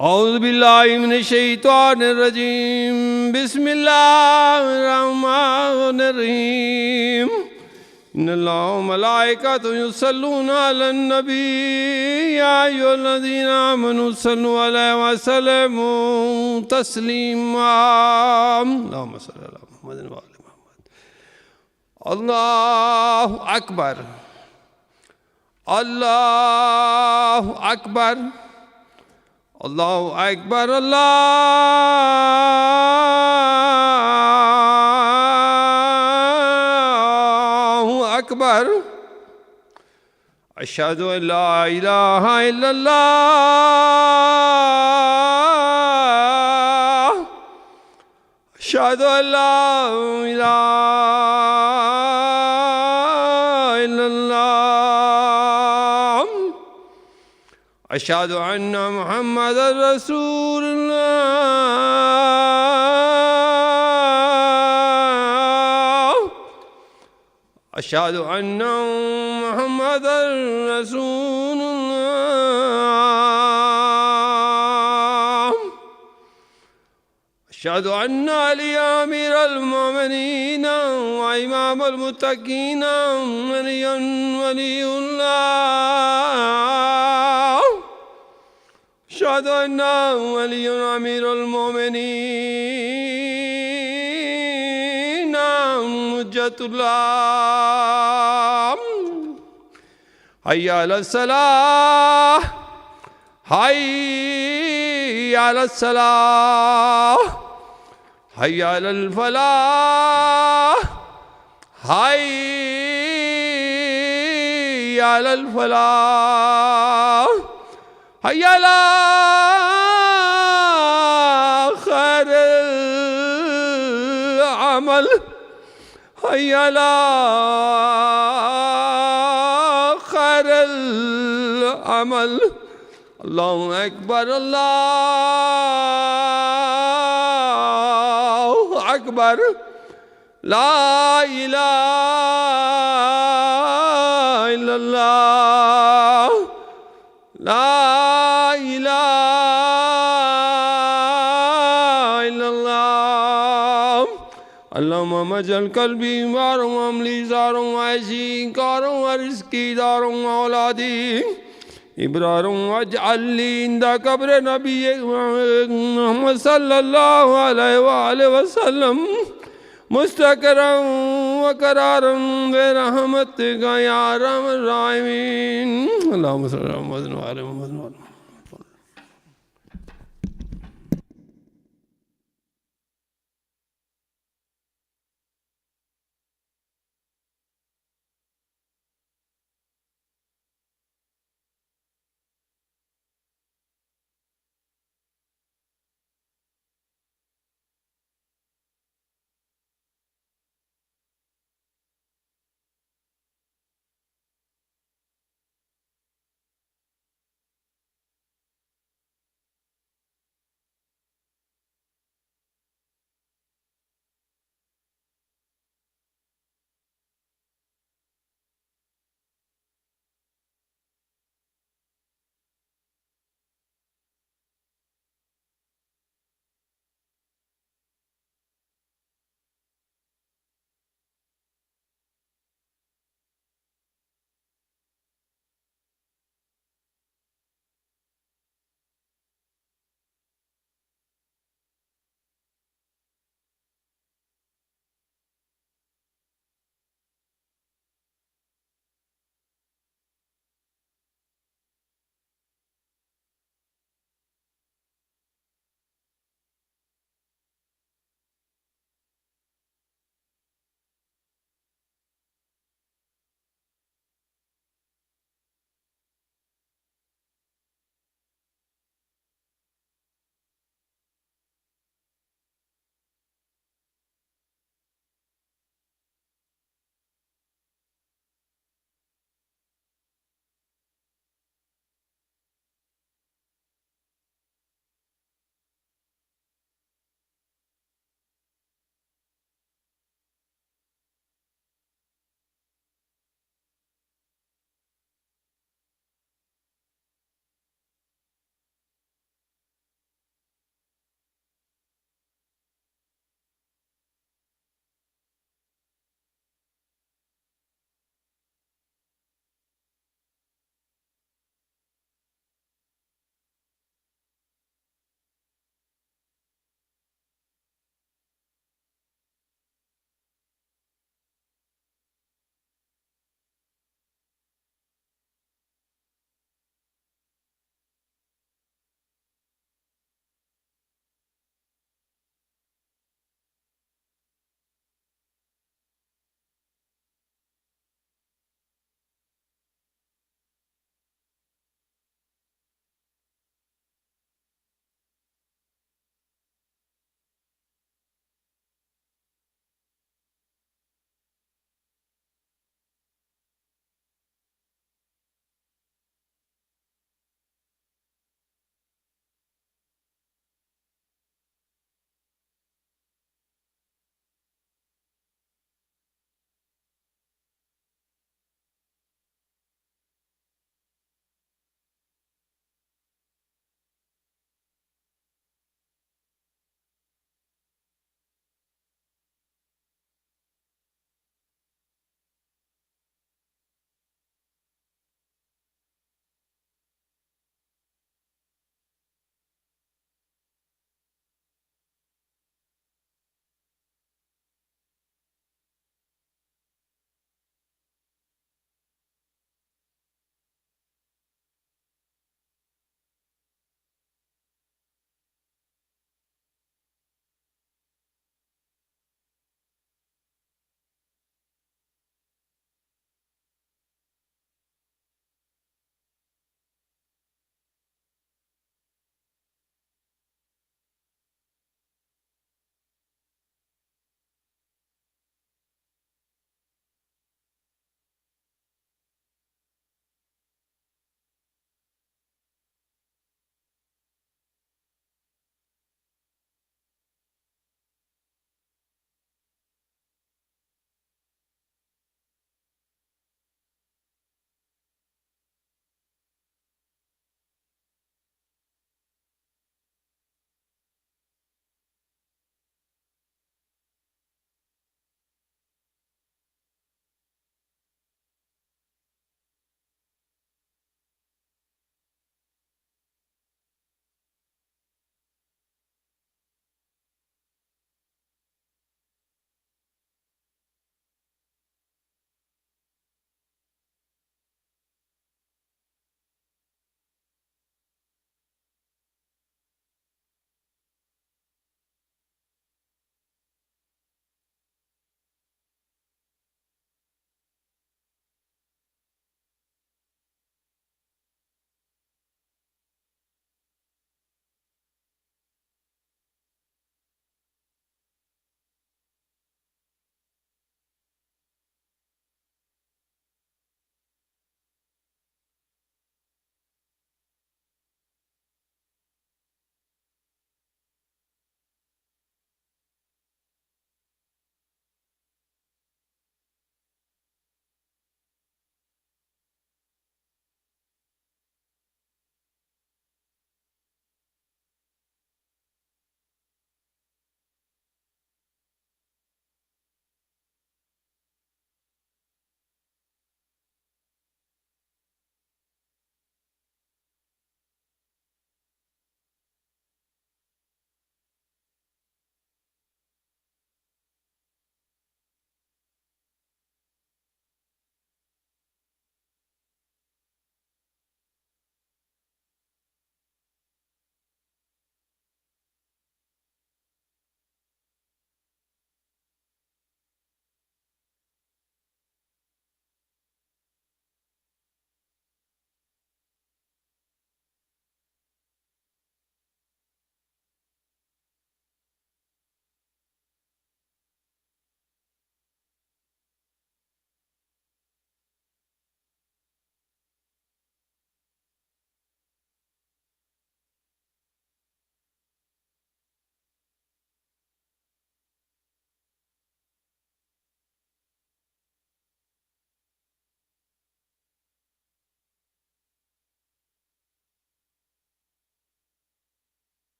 औज़ु बिल्लाहि मिनश शैतानिर रजीम बिस्मिल्लाहिर रहमानिर रहीम इन्नल्लाहा व मलाइकतहु युसल्लूना अलन नबी या अय्युहल्लज़ीना आमनू सल्लु अलैहि व सल्लिमू तस्लीमा अल्लाहुम्मा सल्लि अला मुहम्मदिन व आलि मुहम्मद। अल्लाहु अकबर, अल्लाहु अकबर, अल्लाहु अकबर, अल्लाहु अकबर। अशहदु अल्ला इलाहा इल्लल्लाह, अशहदु अल्ला इलाहा इल्लल्लाह, अशहदु अन्ना मुहम्मदर रसूलुल्लाह, अशहदु अन्ना मुहम्मदर रसूलुल्लाह, अशहदु अन्ना अलिय्या अमीरुल मोमिनीन व इमामुल मुत्तकीन अलियुन वलियुल्लाह, अशहदु अन्ना अलियुन अमीरुल मोमिनीन हुज्जतुल्लाह। हय्या अलस सलाह, हय्या अलस सलाह, हय्या अलल फलाह, हय्या अलल फलाह, हय्या अला खैरिल अमल, हय्या अला खैरिल अमल। अल्लाहु अकबर, अल्लाहु अकबर, ला इलाहा इल्लल्लाह, ला इलाहा इल्लल्लाह। अल्लाहुम्मा मजल कल्बी मारुम अमली ज़ारुम ऐसी कारुम रिज़्की दारुम औलादी इब्रारुम वजअली इंदा कब्र नबी मुहम्मद सल्लल्लाहु अलैहि व आलिहि वसल्लम मुस्तक़रम व करारम बिरहमतिका या अरहमर राहिमीन। अल्लाहुम्मा सल्लि अला मुहम्मदिन व आलि Muhammad.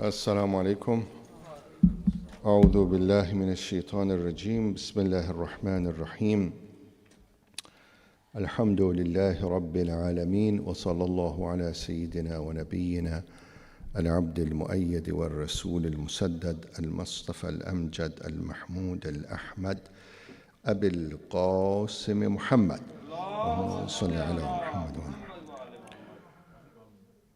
السلام عليكم. أعوذ بالله من الشيطان الرجيم. بسم الله الرحمن الرحيم. الحمد لله رب العالمين، وصلى الله على سيدنا ونبينا العبد المؤيد والرسول المسدد المصطفى الأمجد المحمود الأحمد أبي القاسم محمد. اللهم صل على محمد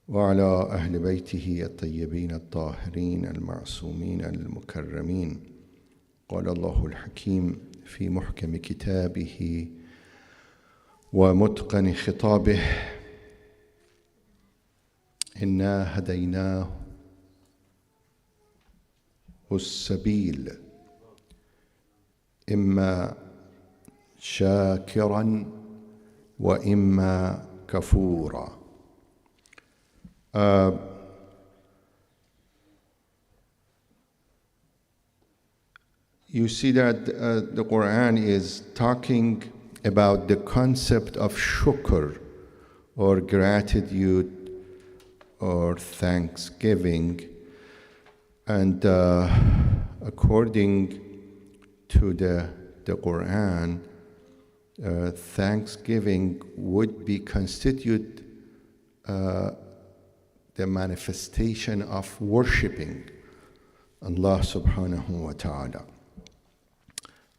وعلى أهل بيته الطيبين الطاهرين المعصومين المكرمين. قال الله الحكيم في محكم كتابه ومتقن خطابه: إنا هديناه السبيل إما شاكرا وإما كفورا. You see that the Quran is talking about the concept of shukr, or gratitude, or thanksgiving. And according to the Quran, thanksgiving would be constitute the manifestation of worshiping Allah subhanahu wa ta'ala.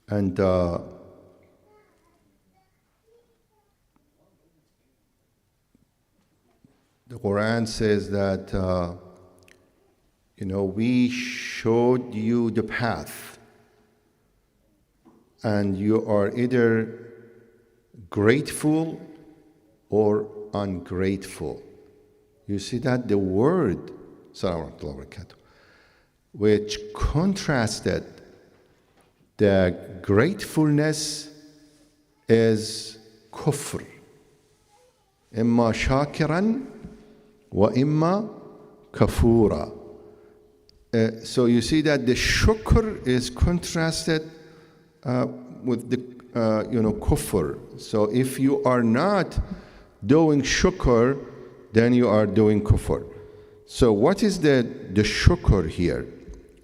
And the Quran says that, we showed you the path, and you are either grateful or ungrateful. You see that the word, which contrasted the gratefulness, is kufr. Imma shakiran wa imma kafura. So you see that the shukr is contrasted with the kufr. So if you are not doing shukr, then you are doing kufr. So what is the shukr here?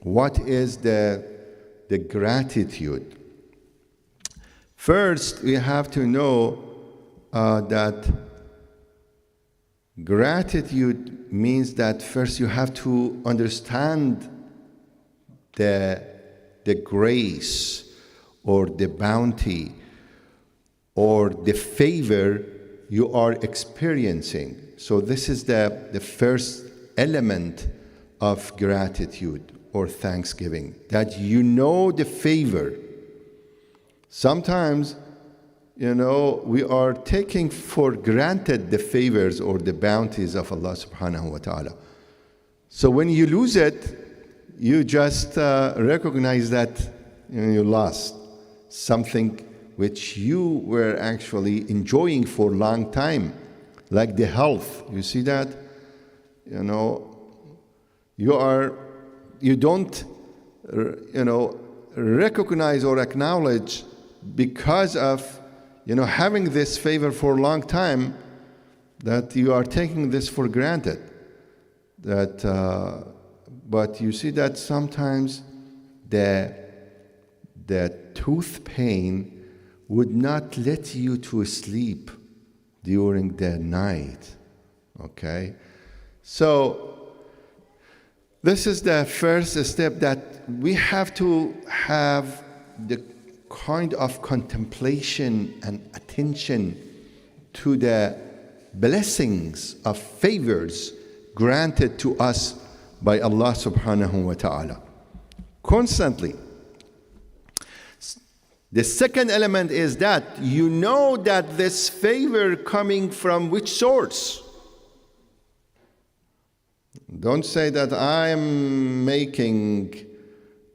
What is the gratitude? First, we have to know that gratitude means that first you have to understand the grace or the bounty or the favor you are experiencing. So this is the first element of gratitude or thanksgiving, that you know the favor. Sometimes, we are taking for granted the favors or the bounties of Allah subhanahu wa ta'ala. So when you lose it, you just recognize that you lost something which you were actually enjoying for a long time, like the health. You see that? You don't recognize or acknowledge, because of having this favor for a long time, that you are taking this for granted. But you see that sometimes the tooth pain would not let you to sleep during the night. Okay? So this is the first step, that we have to have the kind of contemplation and attention to the blessings of favors granted to us by Allah subhanahu wa ta'ala constantly. The second element is that you know that this favor coming from which source. Don't say that I'm making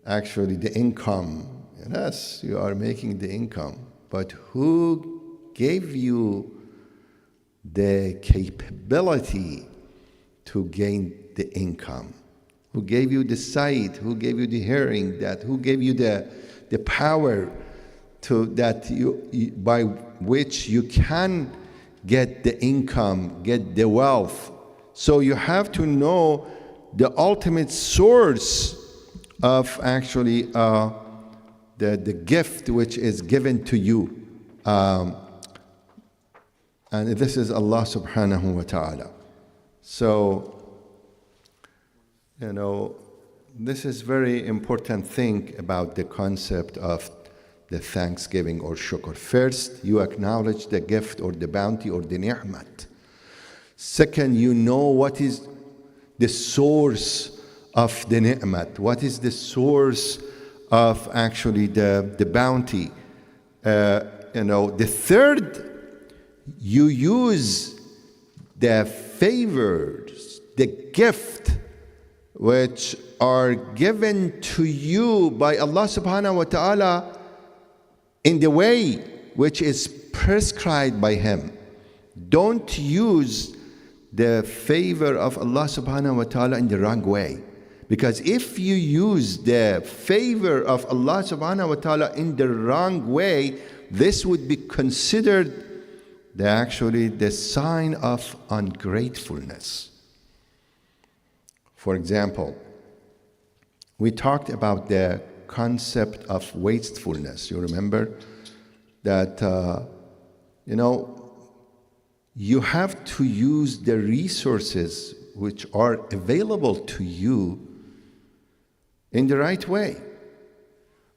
actually the income. Yes, you are making the income, but who gave you the capability to gain the income? Who gave you the sight? Who gave you the hearing? Who gave you the power to that you by which you can get the income, get the wealth? So you have to know the ultimate source of actually the gift which is given to you. And this is Allah subhanahu wa ta'ala. So, this is very important thing about the concept of the thanksgiving or shukr. First, you acknowledge the gift or the bounty or the ni'mat. Second, you know what is the source of the ni'mat, what is the source of actually the bounty. The third, you use the favors, the gift which are given to you by Allah subhanahu wa ta'ala in the way which is prescribed by Him. Don't use the favor of Allah subhanahu wa ta'ala in the wrong way. Because if you use the favor of Allah subhanahu wa ta'ala in the wrong way, this would be considered the sign of ungratefulness. For example, we talked about the concept of wastefulness. You remember that, you have to use the resources which are available to you in the right way.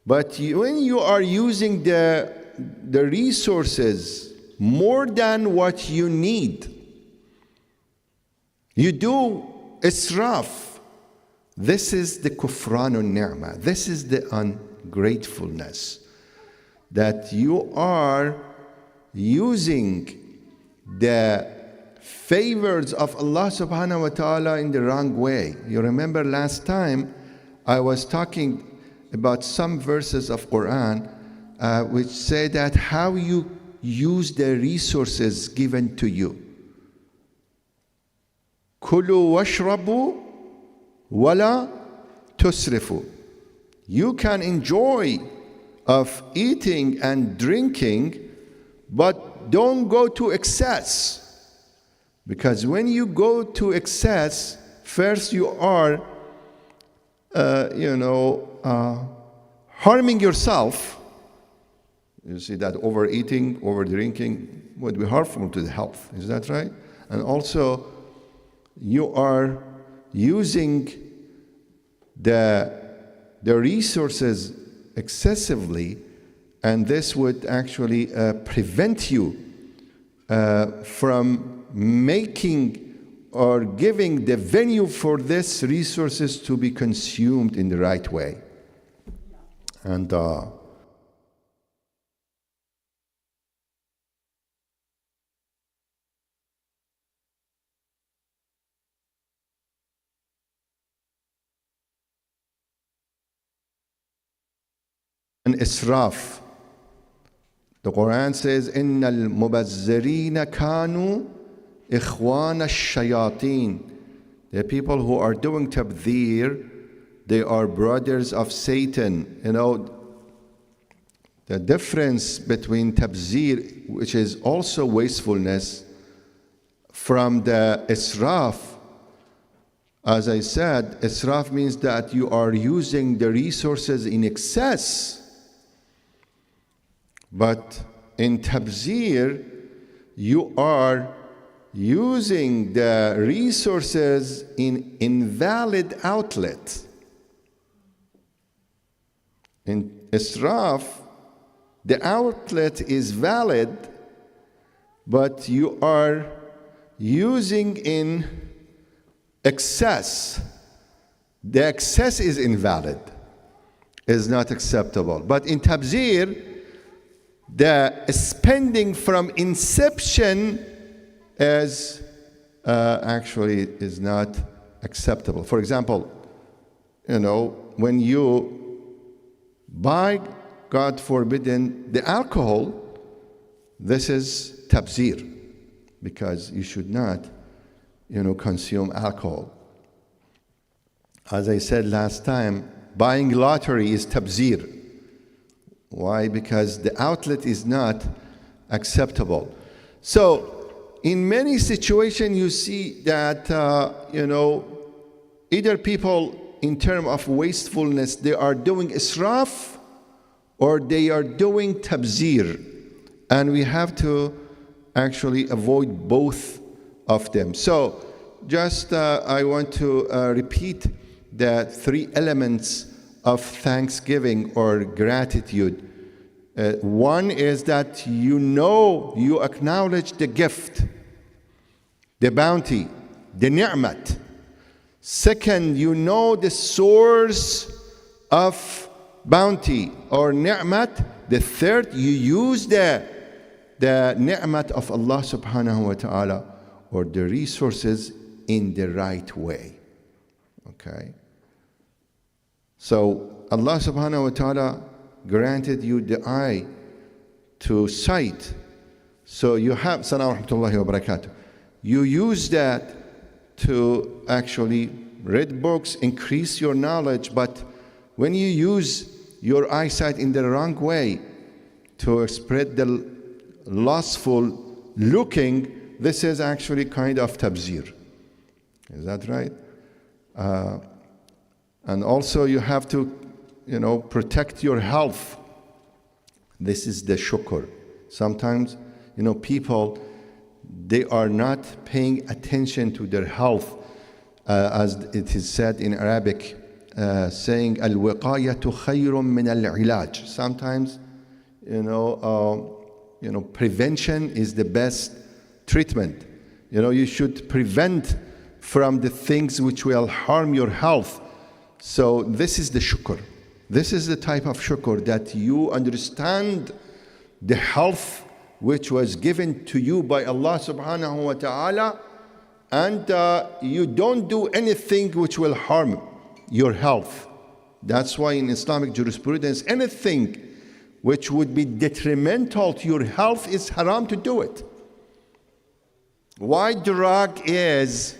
But when you are using the resources more than what you need, you do israf. This is the kufranun ni'mah. This is the ungratefulness, that you are using the favors of Allah subhanahu wa ta'ala in the wrong way. You remember last time I was talking about some verses of Quran which say that how you use the resources given to you. Kulu washrabu wala tusrifu. You can enjoy of eating and drinking, but don't go to excess. Because when you go to excess, first you are, harming yourself. You see that overeating, overdrinking would be harmful to the health. Is that right? And also, you are using the resources excessively, and this would actually prevent you from making or giving the venue for these resources to be consumed in the right way. And israf. The Quran says, إِنَّ الْمُبَذِّرِينَ كَانُوا إِخْوَانَ الشَّيَاطِينَ. The people who are doing tabdhir, they are brothers of Satan. The difference between tabzir, which is also wastefulness, from the israf, as I said, israf means that you are using the resources in excess. But in tabzir, you are using the resources in invalid outlet. In israf, the outlet is valid, but you are using in excess. The excess is invalid, is not acceptable. But in tabzir, the spending from inception is not acceptable. For example, when you buy, God forbidden, the alcohol, this is tabzir, because you should not, consume alcohol. As I said last time, buying lottery is tabzir. Why? Because the outlet is not acceptable. So, in many situations, you see that, either people in terms of wastefulness, they are doing israf or they are doing tabzir. And we have to actually avoid both of them. So just I want to repeat the three elements of thanksgiving or gratitude. One is that you acknowledge the gift, the bounty, the ni'mat. Second, you know the source of bounty or ni'mat. The third, you use the ni'mat of Allah subhanahu wa ta'ala or the resources in the right way. Okay? So Allah subhanahu wa ta'ala granted you the eye to sight. So you have, Assalamu rahmatullahi wa barakatuh. You use that to actually read books, increase your knowledge, but when you use your eyesight in the wrong way to spread the lustful looking, this is actually kind of tabzir. Is that right? And also you have to, protect your health. This is the shukr. Sometimes, people, they are not paying attention to their health, as it is said in Arabic, saying al-wiqayatu khayrun min al-ilaj. Sometimes, prevention is the best treatment. You should prevent from the things which will harm your health. So this is the shukr. This is the type of shukr that you understand the health which was given to you by Allah subhanahu wa ta'ala, and you don't do anything which will harm your health. That's why in Islamic jurisprudence, anything which would be detrimental to your health is haram to do it. Why drug is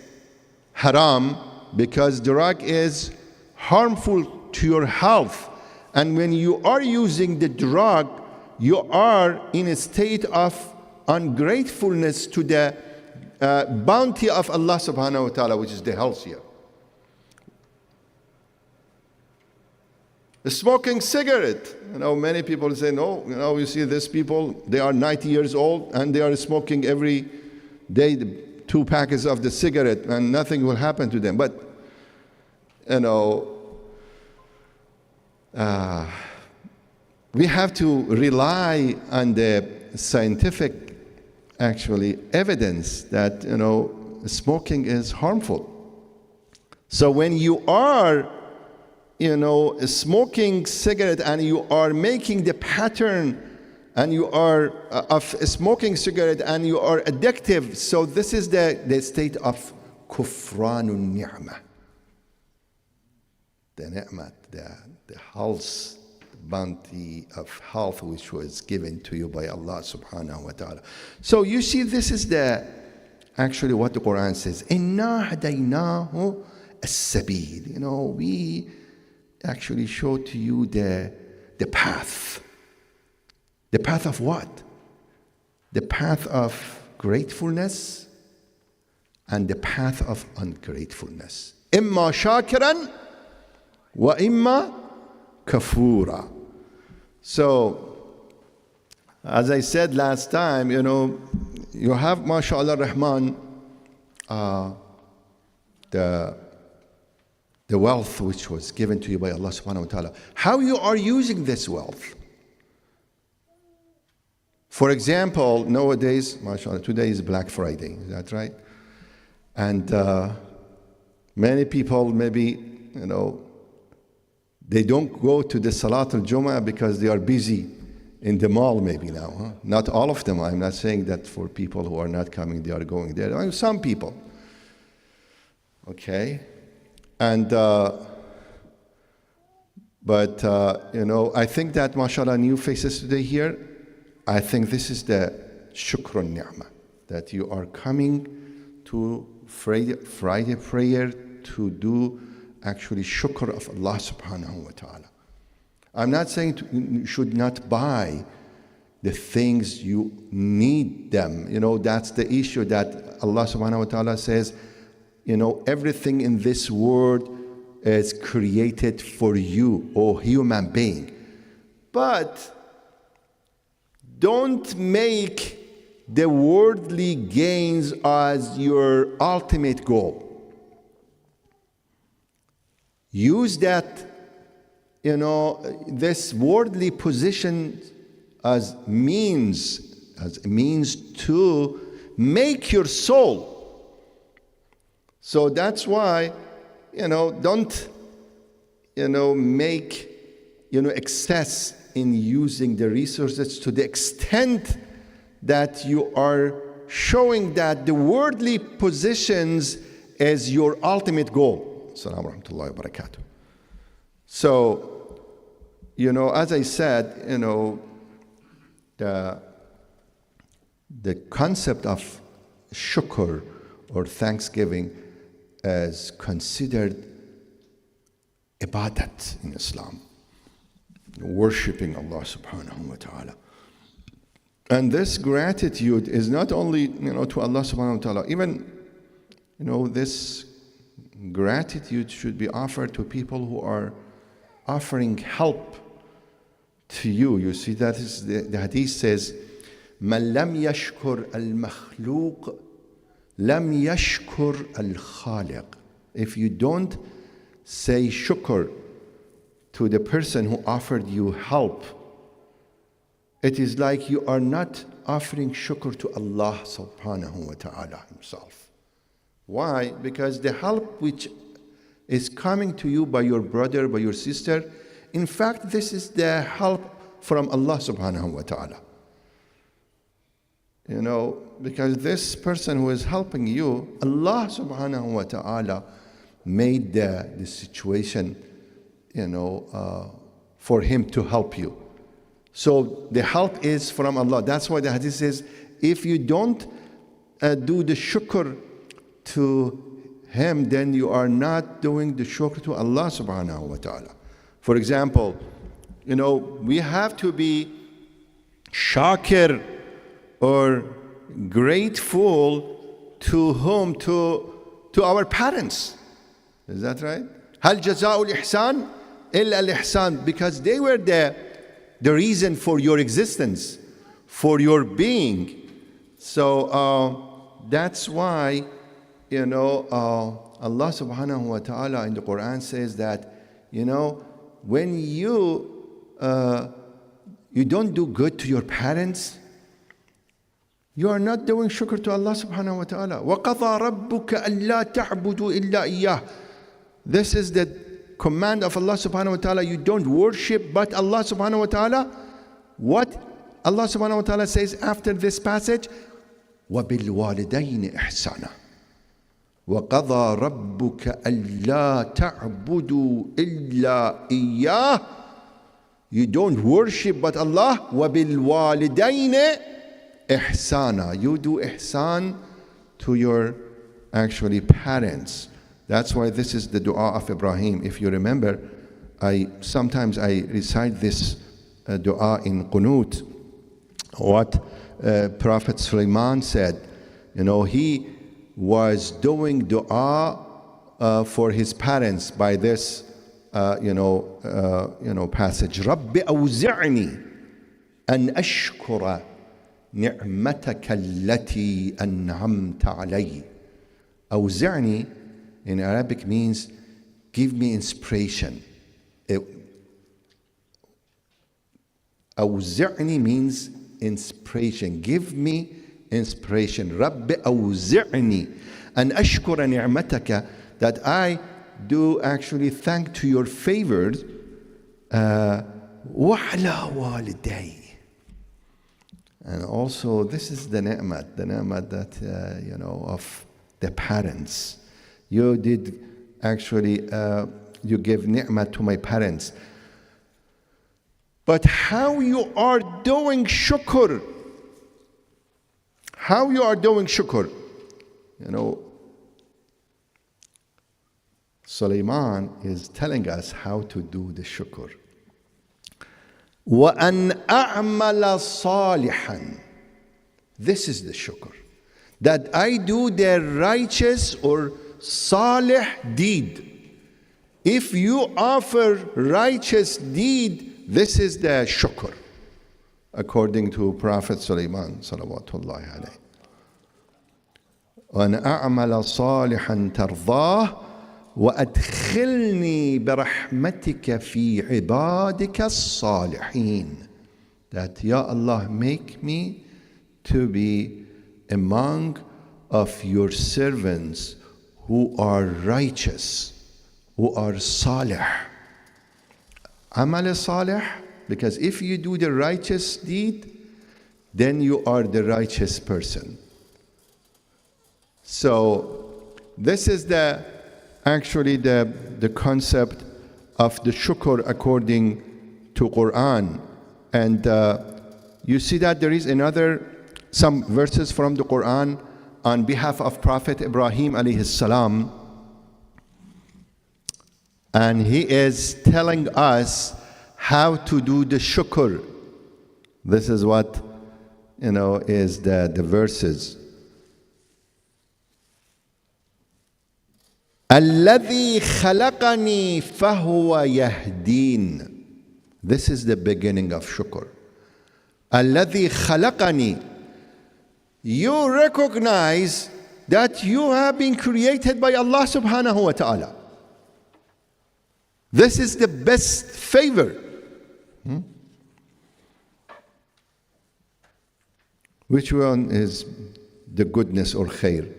haram? Because drug is harmful to your health. And when you are using the drug, you are in a state of ungratefulness to the bounty of Allah subhanahu wa ta'ala, which is the health here. The smoking cigarette. Many people say, no, you see these people, they are 90 years old and they are smoking every day 2 packets of the cigarette and nothing will happen to them. But, we have to rely on the scientific, actually, evidence that, smoking is harmful. So when you are, smoking cigarette and you are making the pattern and you are of smoking cigarette and you are addictive, so this is the state of kufranun ni'mah. The ni'mat, the health, bounty of health which was given to you by Allah subhanahu wa ta'ala. So you see, this is actually what the Quran says. Inna hadaynahu as-sabil. We actually show to you the path. The path of what? The path of gratefulness and the path of ungratefulness. Imma shakiran wa imma kafura. So, as I said last time, you have, mashallah rahman, the wealth which was given to you by Allah subhanahu wa ta'ala. How you are using this wealth? For example, nowadays, mashallah, today is Black Friday, is that right? And many people maybe, they don't go to the Salat al-Jumma because they are busy in the mall maybe now. Huh? Not all of them. I'm not saying that for people who are not coming, they are going there. Some people. Okay? And, I think that, mashallah, new faces today here, I think this is the shukr ni'mah, that you are coming to Friday prayer to do actually shukr of Allah subhanahu wa ta'ala. I'm not saying you should not buy the things you need them. That's the issue that Allah subhanahu wa ta'ala says, everything in this world is created for you, O human being. But don't make the worldly gains as your ultimate goal. Use that, this worldly position as means to make your soul. So that's why, don't, make, excess in using the resources to the extent that you are showing that the worldly positions is your ultimate goal. Assalamu warahmatullahi wabarakatuh. So, as I said, the concept of shukr or thanksgiving is considered ibadat in Islam, worshipping Allah subhanahu wa ta'ala. And this gratitude is not only, to Allah subhanahu wa ta'ala, even, this gratitude should be offered to people who are offering help to you. You see, that is the hadith says, "Man lam yashkur al-makhluq, lam yashkur al-khaliq." If you don't say shukr to the person who offered you help, it is like you are not offering shukr to Allah subhanahu wa ta'ala himself. Why? Because the help which is coming to you by your brother, by your sister, in fact, this is the help from Allah subhanahu wa ta'ala. Because this person who is helping you, Allah subhanahu wa ta'ala made the situation, for him to help you. So the help is from Allah. That's why the hadith says, if you don't do the shukr to him, then you are not doing the shukr to Allah subhanahu wa ta'ala. For example, we have to be shakir or grateful to whom? To our parents. Is that right? Hal jaza'ul ihsan illa al-ihsan, because they were the reason for your existence, for your being. So that's why, Allah subhanahu wa ta'ala in the Quran says that, when you don't do good to your parents, you are not doing shukr to Allah subhanahu wa ta'ala. وَقَضَى رَبُّكَ أَلَّا تَعْبُدُوا إِلَّا إِيَّهُ. This is the command of Allah subhanahu wa ta'ala. You don't worship but Allah subhanahu wa ta'ala. What Allah subhanahu wa ta'ala says after this passage? وَبِالْوَالِدَيْنِ إِحْسَانًا وَقَضَى رَبُّكَ أَلَّا تَعْبُدُوا إِلَّا إِيَّهُ. You don't worship but Allah. وَبِالْوَالِدَيْنِ إِحْسَانًا. You do ihsan to your actually parents. That's why this is the dua of Ibrahim. If you remember, sometimes I recite this dua in Qunut. What Prophet Sulaiman said, he was doing dua for his parents by this, passage. رَبِّ أَوْزِعْنِي أَنْ أَشْكُرَ نِعْمَتَكَ الَّتِي أَنْعَمْتَ عَلَيَّ. أوزعني in Arabic means give me inspiration. أوزعني means inspiration. Give me inspiration. رب أوزعني أن أشكر نعمتك, that I do actually thank to your favors. وعلى والدي. And also this is the ni'mat that of the parents. You did actually, you gave ni'mat to my parents. But how you are doing shukr? How you are doing shukr? Sulaiman is telling us how to do the shukr. وَأَنْ أَعْمَلَ صَالِحًا. This is the shukr. That I do the righteous or salih deed. If you offer righteous deed, this is the shukr, according to Prophet Sulaiman salawatullahi alayhi. وَأَنْ أَعْمَلَ صَالِحًا تَرْضَاهُ وَأَدْخِلْنِي بِرَحْمَتِكَ فِي عِبَادِكَ الصَّالِحِينَ. That, Ya Allah, make me to be among of your servants who are righteous, who are salih. Amal salih, because if you do the righteous deed, then you are the righteous person. So this is actually the concept of the shukr according to Quran. And you see that there is some verses from the Quran on behalf of Prophet Ibrahim alayhi salam. And he is telling us how to do the shukr. This is what, is the verses. الذي خلقني فهو يهدين. This is the beginning of shukr. الذي خلقني. You recognize that you have been created by Allah subhanahu wa ta'ala. This is the best favor. Which one is the goodness or khair?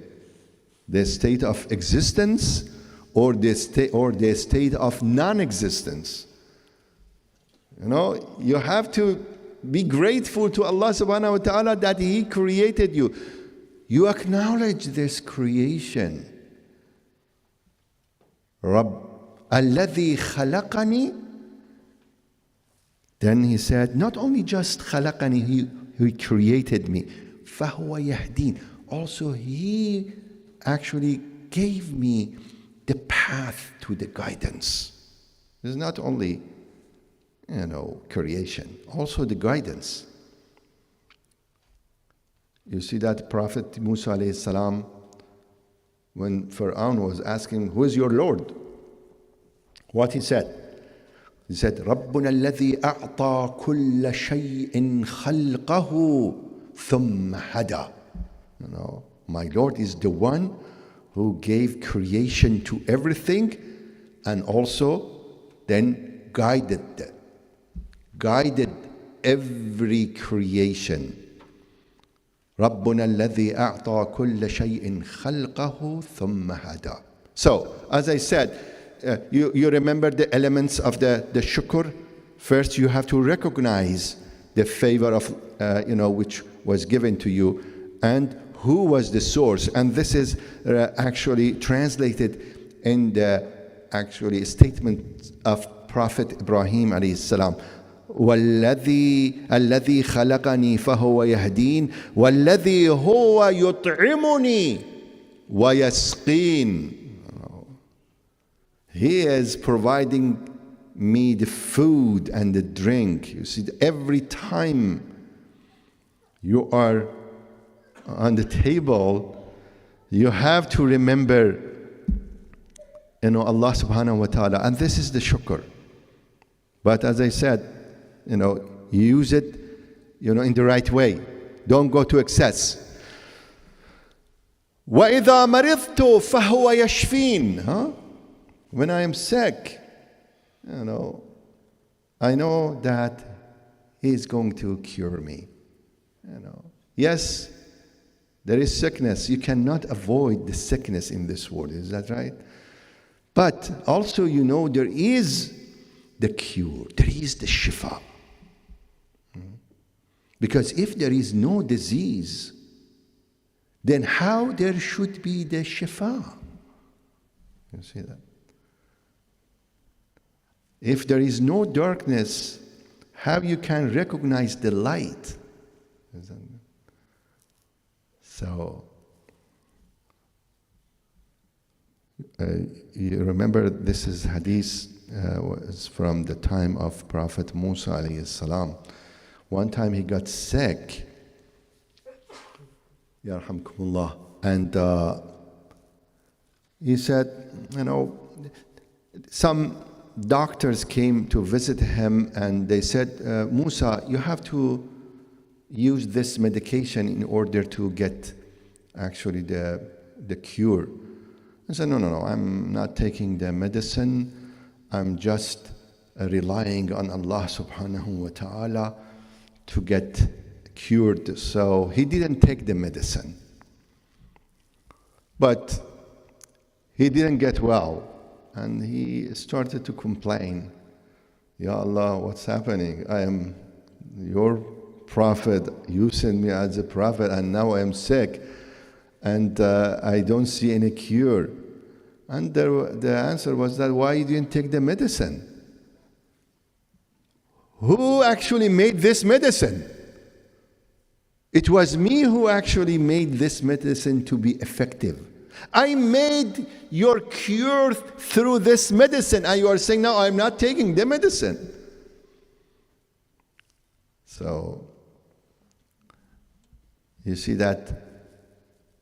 The state of existence or the state of non-existence? You have to be grateful to Allah subhanahu wa ta'ala that He created you. You acknowledge this creation. Rabb alladhi khalaqani. Then he said, not only just khalaqani, He created me. Fahuwa yahdin. Also, He actually gave me the path to the guidance. It's not only, creation, also the guidance. You see that Prophet Musa alayhi salam, when Pharaoh was asking, who is your Lord? What he said? He said, رَبُّنَا الَّذِي أَعْطَى كُلَّ شَيْءٍ خَلْقَهُ ثُمَّ هَدَى. My Lord is the one who gave creation to everything and also then guided every creation. رَبُّنَا الَّذِي أَعْطَى كُلَّ شَيْءٍ خَلْقَهُ ثُمَّ هَدَى. So, as I said, you remember the elements of the shukr. First, you have to recognize the favor of, which was given to you, and who was the source. And this is actually translated in the statement of Prophet Ibrahim alayhi salam. الذي خلقني فهو يهدين والذي هو يطعمني ويسقين. He is providing me the food and the drink. You see, every time you are on the table, you have to remember, Allah subhanahu wa ta'ala. And this is the shukr. But as I said, use it, in the right way. Don't go to excess. وَإِذَا مَرِضْتُ فَهُوَ يَشْفِينَ. When I am sick, I know that He is going to cure me. Yes, there is sickness. You cannot avoid the sickness in this world. Is that right? But also, there is the cure. There is the shifa. Because if there is no disease, then how there should be the shifa? You see that? If there is no darkness, how you can recognize the light? So, you remember this is hadith was from the time of Prophet Musa alayhi salam. One time he got sick. Yarhamkumullah. And he said, some doctors came to visit him and they said, Musa, you have to use this medication in order to get actually the cure. I said, no, I'm not taking the medicine. I'm just relying on Allah subhanahu wa ta'ala to get cured. So he didn't take the medicine. But he didn't get well. And he started to complain. Ya Allah, what's happening? I am your prophet. You sent me as a prophet and now I am sick. And I don't see any cure. And the answer was that, why you didn't take the medicine? Who actually made this medicine? It was me who actually made this medicine to be effective. I made your cure through this medicine, and you are saying now I'm not taking the medicine. So you see that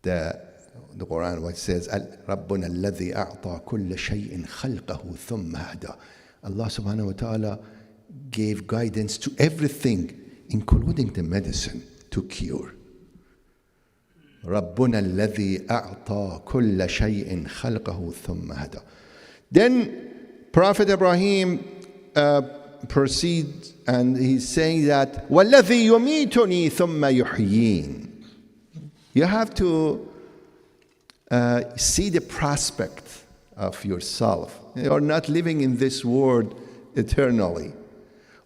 the Quran, what says, رَبُّنَا الَّذِي أَعْطَى كُلَّ شَيْءٍ خَلْقَهُ ثُمَّ هَدَى. Allah subhanahu wa ta'ala gave guidance to everything, including the medicine to cure. رَبُّنَا الَّذِي أَعْطَى كُلَّ شَيْءٍ خَلْقَهُ ثُمَّ هَدَى. Then Prophet Ibrahim proceeds and he's saying that وَالَّذِي يُمِيتُنِي ثُمَّ يُحْيِينِ. You have to see the prospect of yourself. You are not living in this world eternally.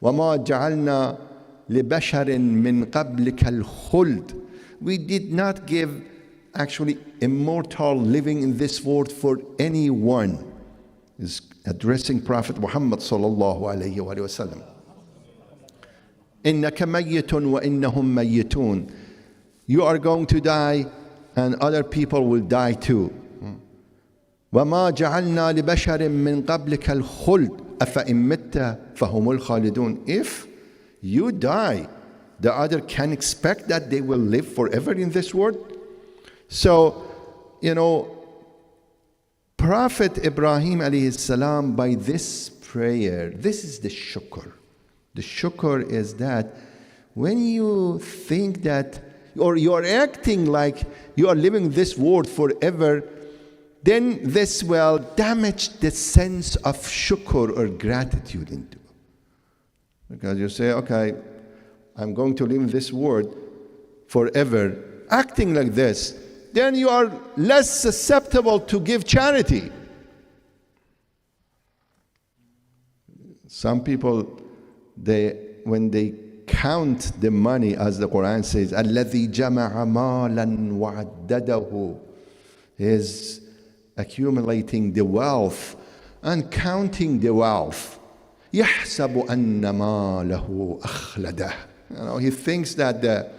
وَمَا جَعَلْنَا لِبَشَرٍ مِّن قَبْلِكَ الْخُلْدِ. We did not give actually immortal living in this world for anyone. Is addressing Prophet Muhammad sallallahu alayhi wa sallam. إِنَّكَ مَيِّتٌ وَإِنَّهُمْ مَيِّتُونَ. You are going to die and other people will die too. وَمَا جَعَلْنَا لِبَشَرٍ مِّن قَبْلِكَ الْخُلْدِ أَفَإِن مِتَّ فَهُمُ الْخَالِدُونَ. If you die, the other can expect that they will live forever in this world. So, Prophet Ibrahim alayhi salam, by this prayer, this is the shukr. The shukr is that when you think that, or you are acting like you are living this world forever, then this will damage the sense of shukr or gratitude into it. Because you say, okay, I'm going to live in this world forever, acting like this, then you are less susceptible to give charity. Some people, when they count the money, as the Quran says, الَّذِي جَمَعَ مَالًا وَعَدَّدَهُ, is accumulating the wealth and counting the wealth. يَحْسَبُ أَنَّ مَالَهُ أَخْلَدَهُ. He thinks that the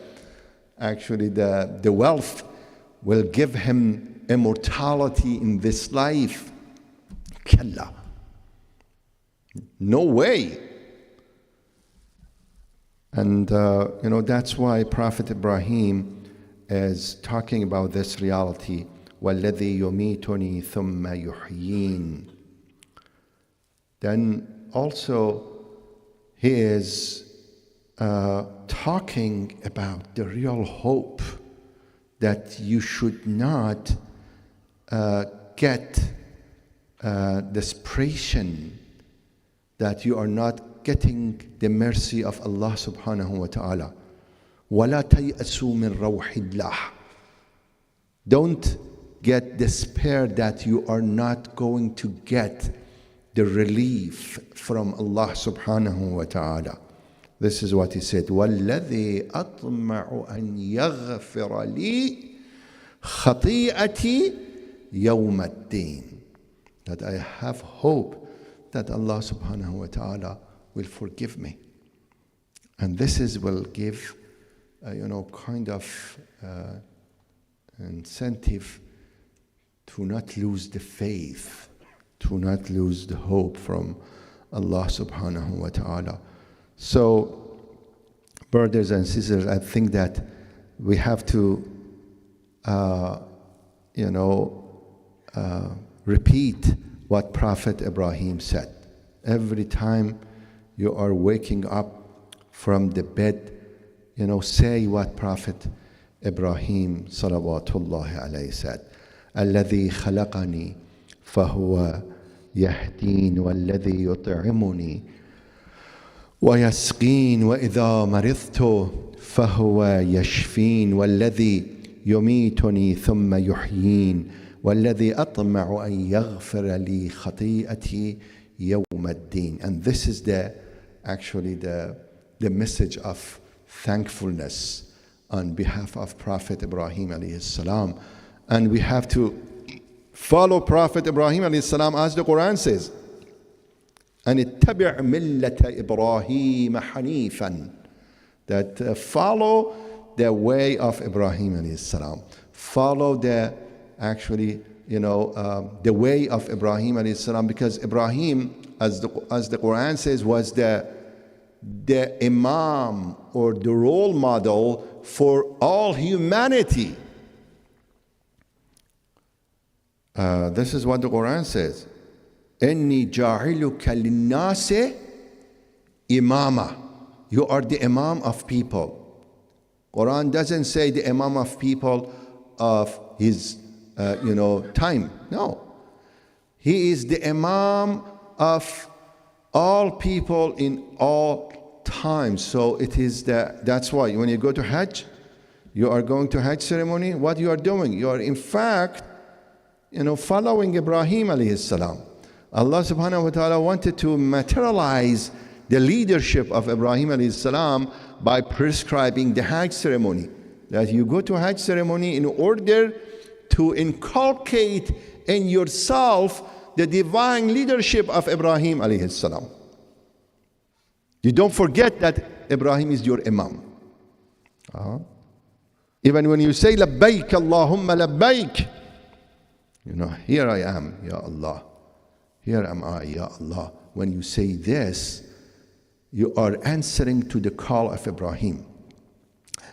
wealth will give him immortality in this life. Kalla. No way. And that's why Prophet Ibrahim is talking about this reality. وَالَّذِي يُمِيتُنِي ثُمَّ يُحْيِينِ. Then also he is talking about the real hope that you should not get desperation, that you are not getting the mercy of Allah subhanahu wa ta'ala. وَلَا تَيْأَسُوا مِنْ رَوْحِ اللَّهِ. Don't get despair that you are not going to get the relief from Allah subhanahu wa ta'ala. This is what he said. وَالَّذِي أَطْمَعُ أَنْ يَغْفِرَ لِي خَطِيئَتِي يَوْمَ الدِّينِ. That I have hope that Allah subhanahu wa ta'ala will forgive me. And this will give, kind of incentive to not lose the faith, to not lose the hope from Allah subhanahu wa ta'ala. So, brothers and sisters, I think that we have to, repeat what Prophet Ibrahim said. Every time you are waking up from the bed, say what Prophet Ibrahim salawatullahi alayhi said. الذي خلقني فهو يهدين والذي يطعمني ويسقين وإذا مرضت فهو يشفين والذي يميتني ثم يحيين والذي أطمع أن يغفر لي خطيئتي يوم الدين. And this is actually the message of thankfulness on behalf of Prophet Ibrahim alayhi salam. And we have to follow Prophet Ibrahim alayhi salam as the Quran says. And اتبع ملة إبراهيم حنيفا. That follow the way of Ibrahim alayhi salam. Follow the way of Ibrahim alayhi salam, because Ibrahim, as the Quran says, was the imam or the role model for all humanity. This is what the Quran says. إِنِّي جَاعِلُكَ لِلنَّاسِ imama. You are the imam of people. Quran doesn't say the imam of people of his time. No. He is the imam of all people in all times. So it is that's why when you go to Hajj, you are going to Hajj ceremony, what you are doing? You are in fact, following Ibrahim alayhi salam. Allah subhanahu wa ta'ala wanted to materialize the leadership of Ibrahim alayhi salam by prescribing the Hajj ceremony. That you go to Hajj ceremony in order to inculcate in yourself the divine leadership of Ibrahim alayhi salam. You don't forget that Ibrahim is your imam. Even when you say labbaik Allahumma labbaik, here I am, Ya Allah. Here am I, Ya Allah. When you say this, you are answering to the call of Ibrahim.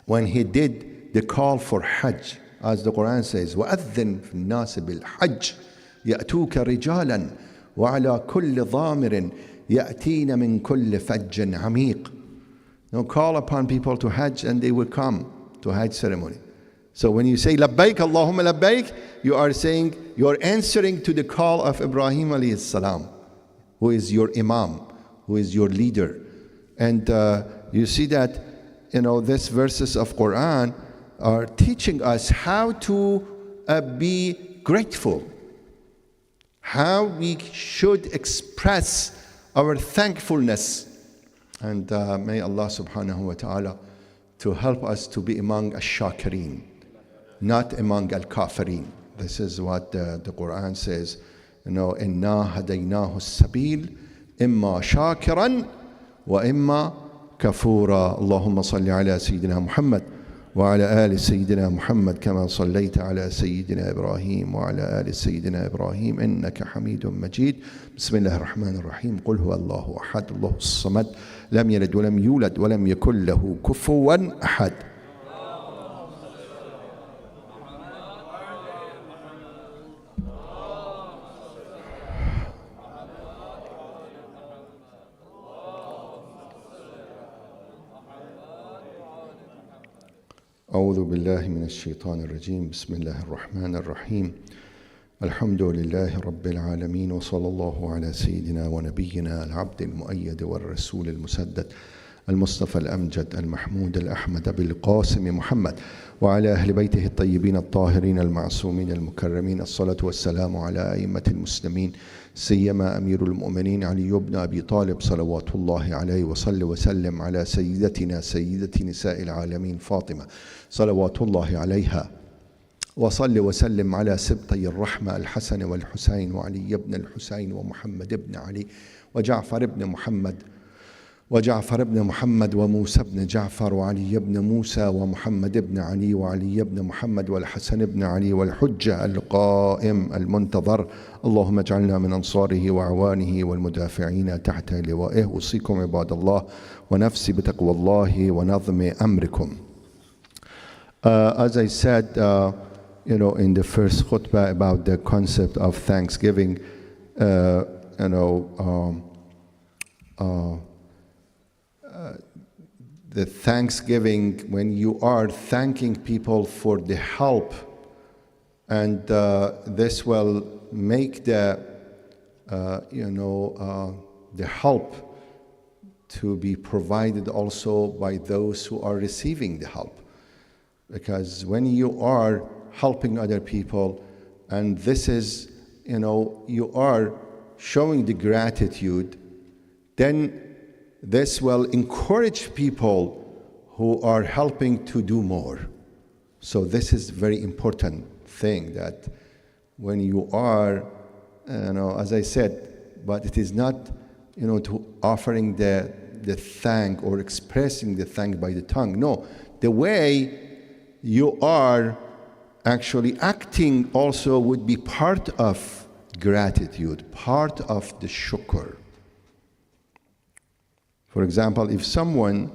When he did the call for Hajj, as the Quran says, وَأَذِّن فِي النَّاسِ بِالْحَجِّ يَأْتُوكَ رِجَالًا وَعَلَى كُلِّ ضَامِرٍ يَأْتِينَ مِنْ كُلِّ فَجٍّ عَمِيقٍ. Call upon people to Hajj and they will come to Hajj ceremony. So when you say labbaik Allahumma labbaik, you are saying, you are answering to the call of Ibrahim alayhi salam, who is your imam, who is your leader. And you see that, these verses of Quran are teaching us how to be grateful, how we should express our thankfulness. And may Allah subhanahu wa ta'ala to help us to be among ash-shakirin, not among al-kafirin. This is what the Quran says. إِنَّا هَدَيْنَاهُ السَّبِيلِ إِمَّا شَاكِرًا وَإِمَّا كَفُورًا. اللهم صل على سيدنا محمد وعلى آل سيدنا محمد كما صليت على سيدنا إبراهيم وعلى آل سيدنا إبراهيم إنك حميد مجيد. بسم الله الرحمن الرحيم. قل هو الله أحد الله الصمد لم يلد ولم يولد ولم يكن له كفوا أحد. أعوذ بالله من الشيطان الرجيم. بسم الله الرحمن الرحيم. الحمد لله رب العالمين وصلى الله على سيدنا ونبينا العبد المؤيد والرسول المسدد المصطفى الأمجد المحمود الأحمد بالقاسم محمد وعلى أهل بيته الطيبين الطاهرين المعصومين المكرمين. الصلاة والسلام على أئمة المسلمين سيما أمير المؤمنين علي بن أبي طالب صلوات الله عليه. وصل وسلم على سيدتنا سيدة نساء العالمين فاطمة صلوات الله عليها. وصل وسلم على سبطي الرحمة الحسن والحسين وعلي بن الحسين ومحمد بن علي وجعفر بن محمد وموسى بن جعفر وعلي بن موسى ومحمد بن علي وعلي بن محمد والحسن بن علي والحجة القائم المنتظر. اللهم اجعلنا من أنصاره وأعوانه والمدافعين تحت لوائه. أوصيكم عباد الله ونفسي بتقوى الله ونظم أمركم. As I said, in the first khutbah about the concept of thanksgiving, the thanksgiving, when you are thanking people for the help, and this will make the help to be provided also by those who are receiving the help. Because when you are helping other people, and this is, you are showing the gratitude, then this will encourage people who are helping to do more. So this is very important thing, that when you are, as I said, but it is not, to offering the thank or expressing the thank by the tongue. No, the way you are actually acting also would be part of gratitude, part of the shukr. For example, if someone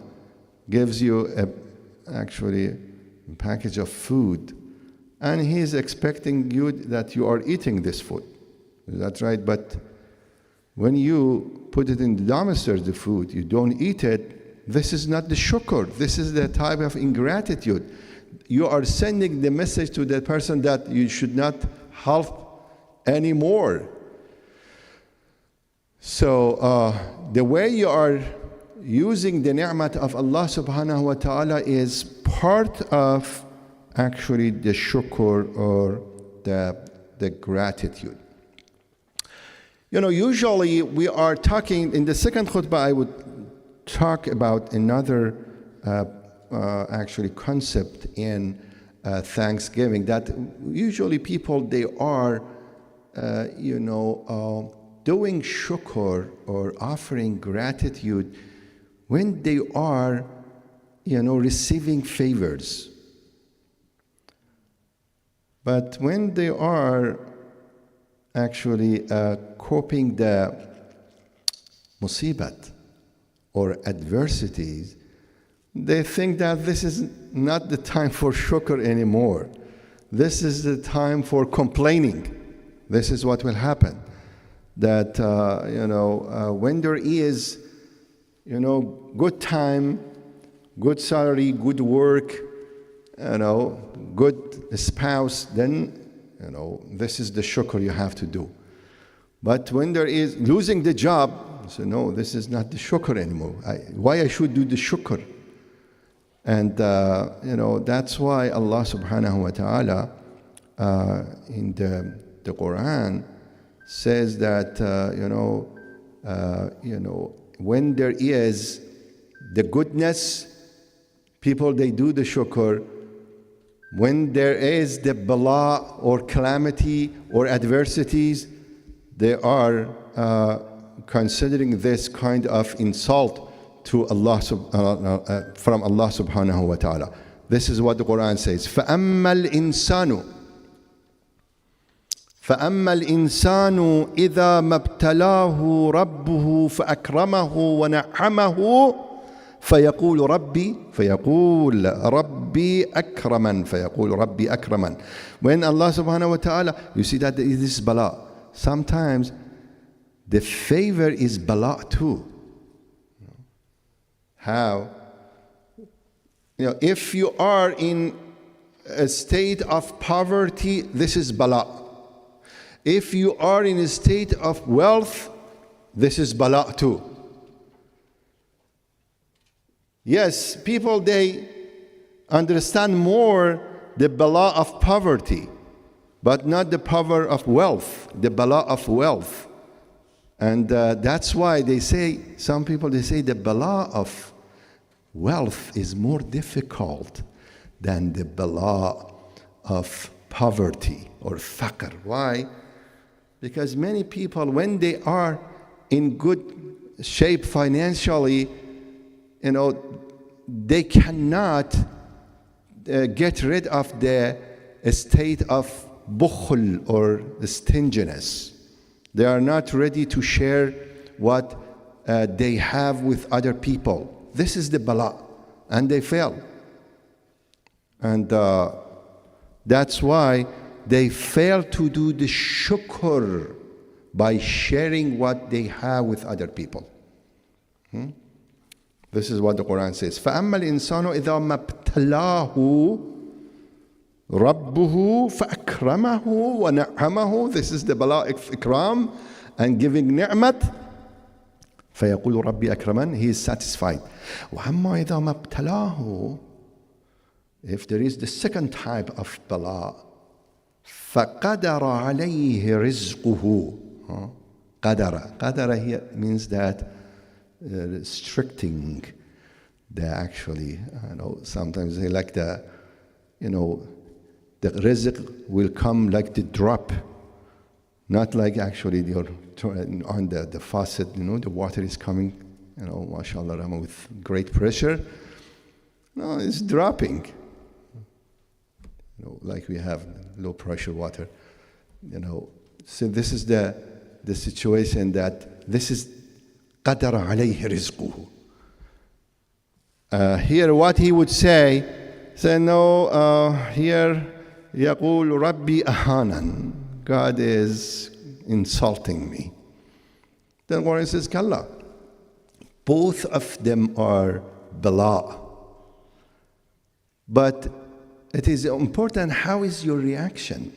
gives you actually a package of food, and he's expecting you that you are eating this food, that's right, but when you put it in the dumpster, the food, you don't eat it, this is not the shukr, this is the type of ingratitude. You are sending the message to that person that you should not help anymore. So the way you are using the ni'mat of Allah subhanahu wa ta'ala is part of actually the shukr or the gratitude. Usually we are talking, in the second khutbah I would talk about another actually concept in Thanksgiving, that usually people, they are doing shukr or offering gratitude when they are receiving favors. But when they are actually coping the musibat or adversities, they think that this is not the time for shukr anymore. This is the time for complaining. This is what will happen. That, when there is, good time, good salary, good work, good spouse, then, this is the shukr you have to do. But when there is losing the job, so no, this is not the shukr anymore. Why I should do the shukr? And, that's why Allah subhanahu wa ta'ala in the Quran says that, when there is the goodness, people, they do the shukr. When there is the bala or calamity or adversities, they are considering this kind of insult to Allah from Allah subhanahu wa ta'ala. This is what the Quran says. فَأَمَّا الْإِنسَانُ إِذَا مَبْتَلَاهُ رَبُّهُ فَأَكْرَمَهُ وَنَعَّمَهُ فيقول ربي أكرمن. When Allah subhanahu wa ta'ala, you see that this is bala. Sometimes the favor is bala too. How? If you are in a state of poverty, this is bala. If you are in a state of wealth, this is bala too. Yes, people, they understand more the bala of poverty, but not the power of wealth, the bala of wealth. And that's why they say, some people, they say the bala of wealth is more difficult than the bala of poverty or faqr. Why? Because many people, when they are in good shape financially, they cannot get rid of the state of bukhl or stinginess. They are not ready to share what they have with other people. This is the bala, and they fail. And That's why they fail to do the shukr by sharing what they have with other people. This is what the Quran says. فَأَمَّا الْإِنسَانُ إِذَا مَا ابْتَلَاهُ رَبُّهُ فَأَكْرَمَهُ وَنَعَّمَهُ. This is the bala ikram and giving ni'mat. فَيَقُولُ رَبِّي أَكْرَمَنِ. He is satisfied. وَأَمَّا إِذَا مَا ابْتَلَاهُ. If there is the second type of bala, فَقَدَرَ عَلَيْهِ رِزْقُهُ. Qadara here means that restricting the actually, sometimes they like the rizq will come like the drop, not like actually you're on the faucet, the water is coming, mashallah, with great pressure. No, it's dropping. Like we have low pressure water. So this is the situation that this is قدر عليه رزقه. Here what he would say no, here يقول ربي أهانا. God is insulting me. Then Quran says Kalla. Both of them are bala. But it is important, how is your reaction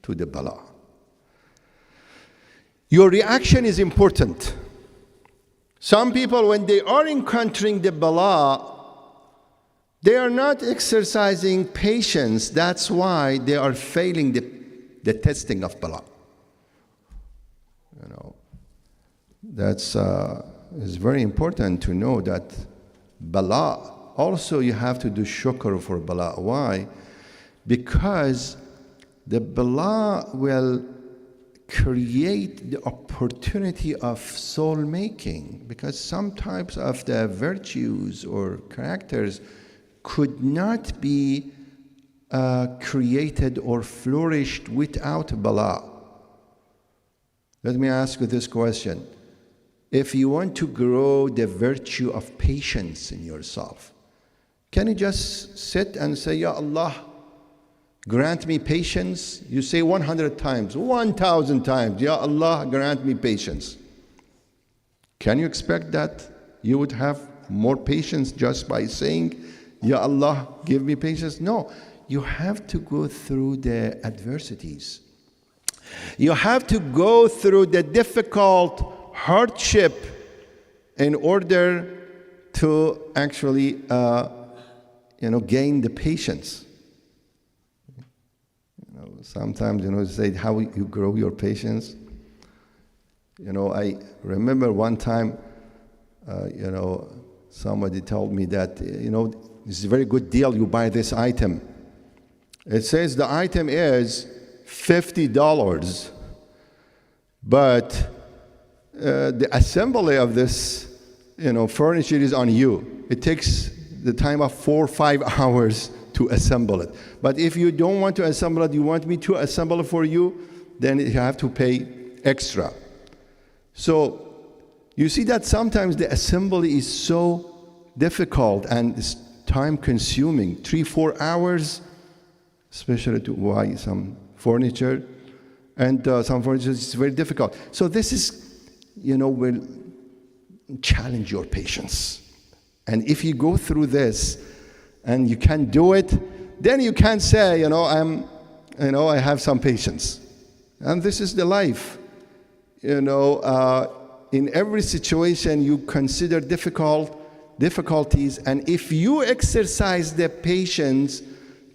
to the bala? Your reaction is important. Some people, when they are encountering the bala, they are not exercising patience. That's why they are failing the testing of bala. That's it's very important to know that bala, also you have to do shukr for bala. Why? Because the bala will create the opportunity of soul making, because some types of the virtues or characters could not be created or flourished without bala. Let me ask you this question. If you want to grow the virtue of patience in yourself, can you just sit and say, Ya Allah, grant me patience? You say 100 times, 1,000 times, Ya Allah, grant me patience. Can you expect that you would have more patience just by saying, Ya Allah, give me patience? No, you have to go through the adversities. You have to go through the difficult hardship in order to actually, gain the patience. Sometimes, say how you grow your patience. I remember one time, somebody told me that, it's a very good deal, you buy this item. It says the item is $50, but the assembly of this, furniture is on you. It takes the time of 4 or 5 hours to assemble it. But if you don't want to assemble it, you want me to assemble it for you, then you have to pay extra. So you see that sometimes the assembly is so difficult and it's time consuming, 3-4 hours, especially to buy some furniture. And some furniture is very difficult. So this is, will challenge your patience. And if you go through this and you can do it, then you can say, I have some patience. And this is the life. In every situation you consider difficulties, and if you exercise the patience,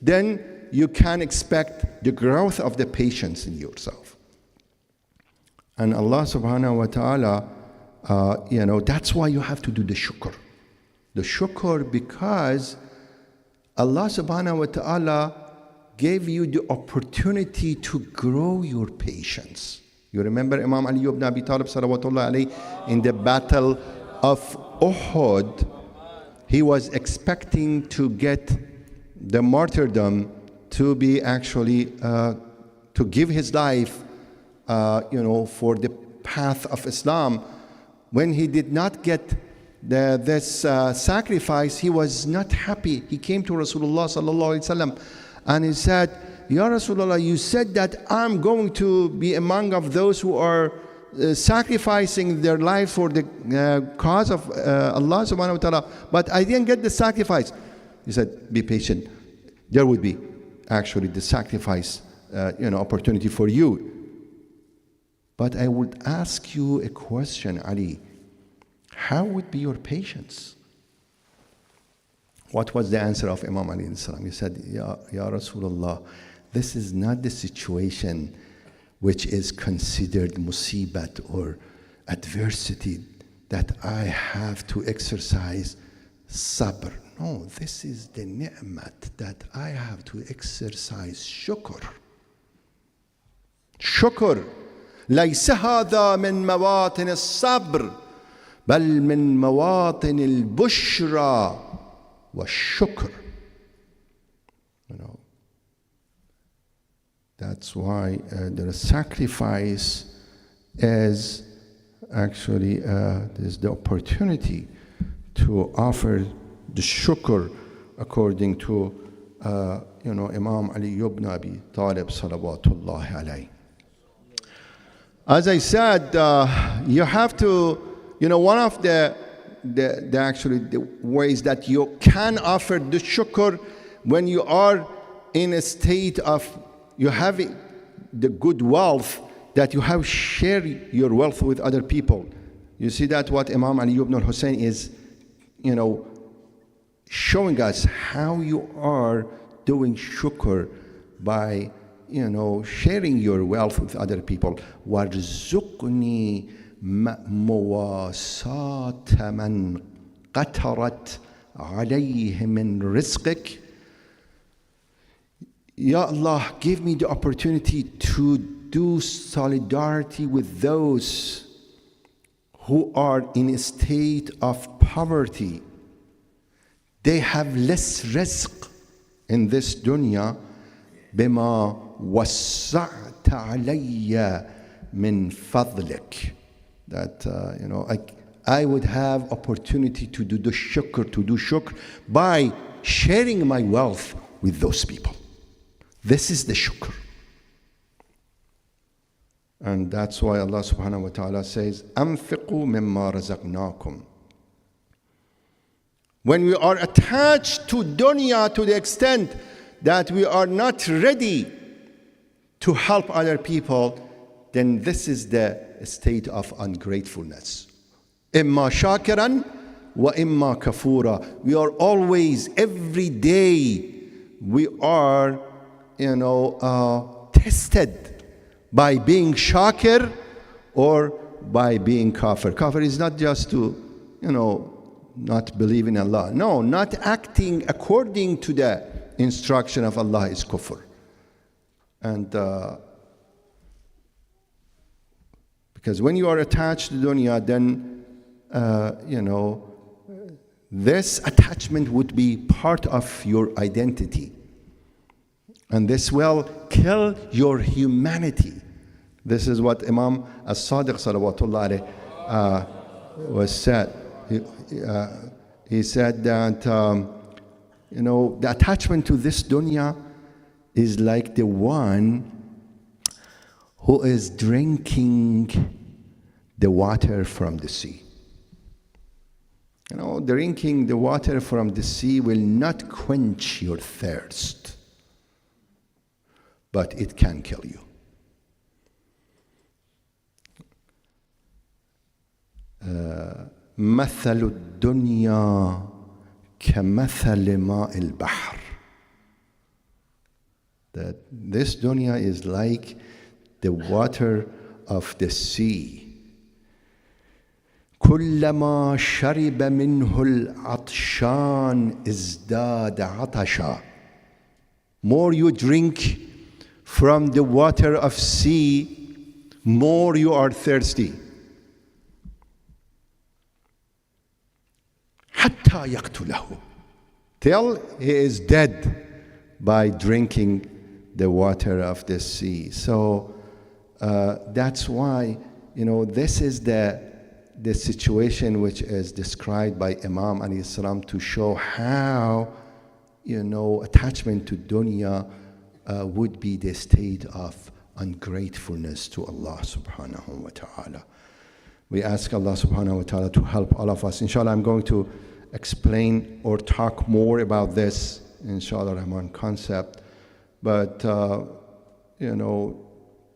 then you can expect the growth of the patience in yourself. And Allah subhanahu wa ta'ala, that's why you have to do the shukr. The shukr, because Allah subhanahu wa ta'ala gave you the opportunity to grow your patience. You remember Imam Ali ibn Abi Talib salawatullah alayhi in the battle of Uhud, he was expecting to get the martyrdom, to be actually, to give his life, for the path of Islam. When he did not get this sacrifice, he was not happy. He came to Rasulullah sallallahu alaihi wasallam and he said, Ya Rasulullah, you said that I'm going to be among of those who are sacrificing their life for the cause of Allah subhanahu wa ta'ala, but I didn't get the sacrifice. He said, be patient. There would be actually the sacrifice opportunity for you. But I would ask you a question, Ali. How would be your patience? What was the answer of Imam Ali? He said, Ya Rasulullah, this is not the situation which is considered musibat or adversity that I have to exercise sabr. No, this is the ni'mat that I have to exercise shukr. شكر ليس هذا من مواطن الصبر بل من مواطن البشرى والشكر. That's why the sacrifice is actually there's the opportunity to offer the shukr according to Imam Ali ibn Abi Talib salawatullahi alayhi. As I said, you have to, one of the ways that you can offer the shukr when you are in a state of you having the good wealth that you have share your wealth with other people. You see that what Imam Ali ibn al-Hussein is, showing us how you are doing shukr by sharing your wealth with other people. وَارْزُقْنِي مُوَاسَاةَ مَنْ قَتَرَتْ عَلَيْهِ مِنْ رِزْقِكَ. Ya Allah, give me the opportunity to do solidarity with those who are in a state of poverty. They have less rizq in this dunya. بما وسعت علي من فضلك. That I would have opportunity to do shukr by sharing my wealth with those people. This is the shukr. And that's why Allah subhanahu wa ta'ala says, أَنفِقُوا مِمَّا رَزَقْنَاكُمْ. When we are attached to dunya to the extent that we are not ready to help other people, then this is the state of ungratefulness. إِمَّا شَاكِرًا وَإِمَّا كَفُورًا. We are always, every day, we are, tested by being shakir or by being kafir. Kafir is not just to, not believe in Allah. No, not acting according to the instruction of Allah is kufr. And because when you are attached to dunya, then this attachment would be part of your identity, and this will kill your humanity. This is what Imam As-Sadiq salawatullah alayhi was said. He said that the attachment to this dunya is like the one who is drinking the water from the sea. Drinking the water from the sea will not quench your thirst, but it can kill you. مثل الدنيا كمثل ماء البحر. That this dunya is like the water of the sea. كلما شرب منه العطشان ازداد عطشا. More you drink from the water of sea, more you are thirsty. حتى يقتله. Till he is dead by drinking the water of the sea. So that's why, this is the situation which is described by Imam alayhi salam to show how, attachment to dunya would be the state of ungratefulness to Allah subhanahu wa ta'ala. We ask Allah subhanahu wa ta'ala to help all of us. Inshallah, I'm going to explain or talk more about this, inshallah Rahman, concept. But,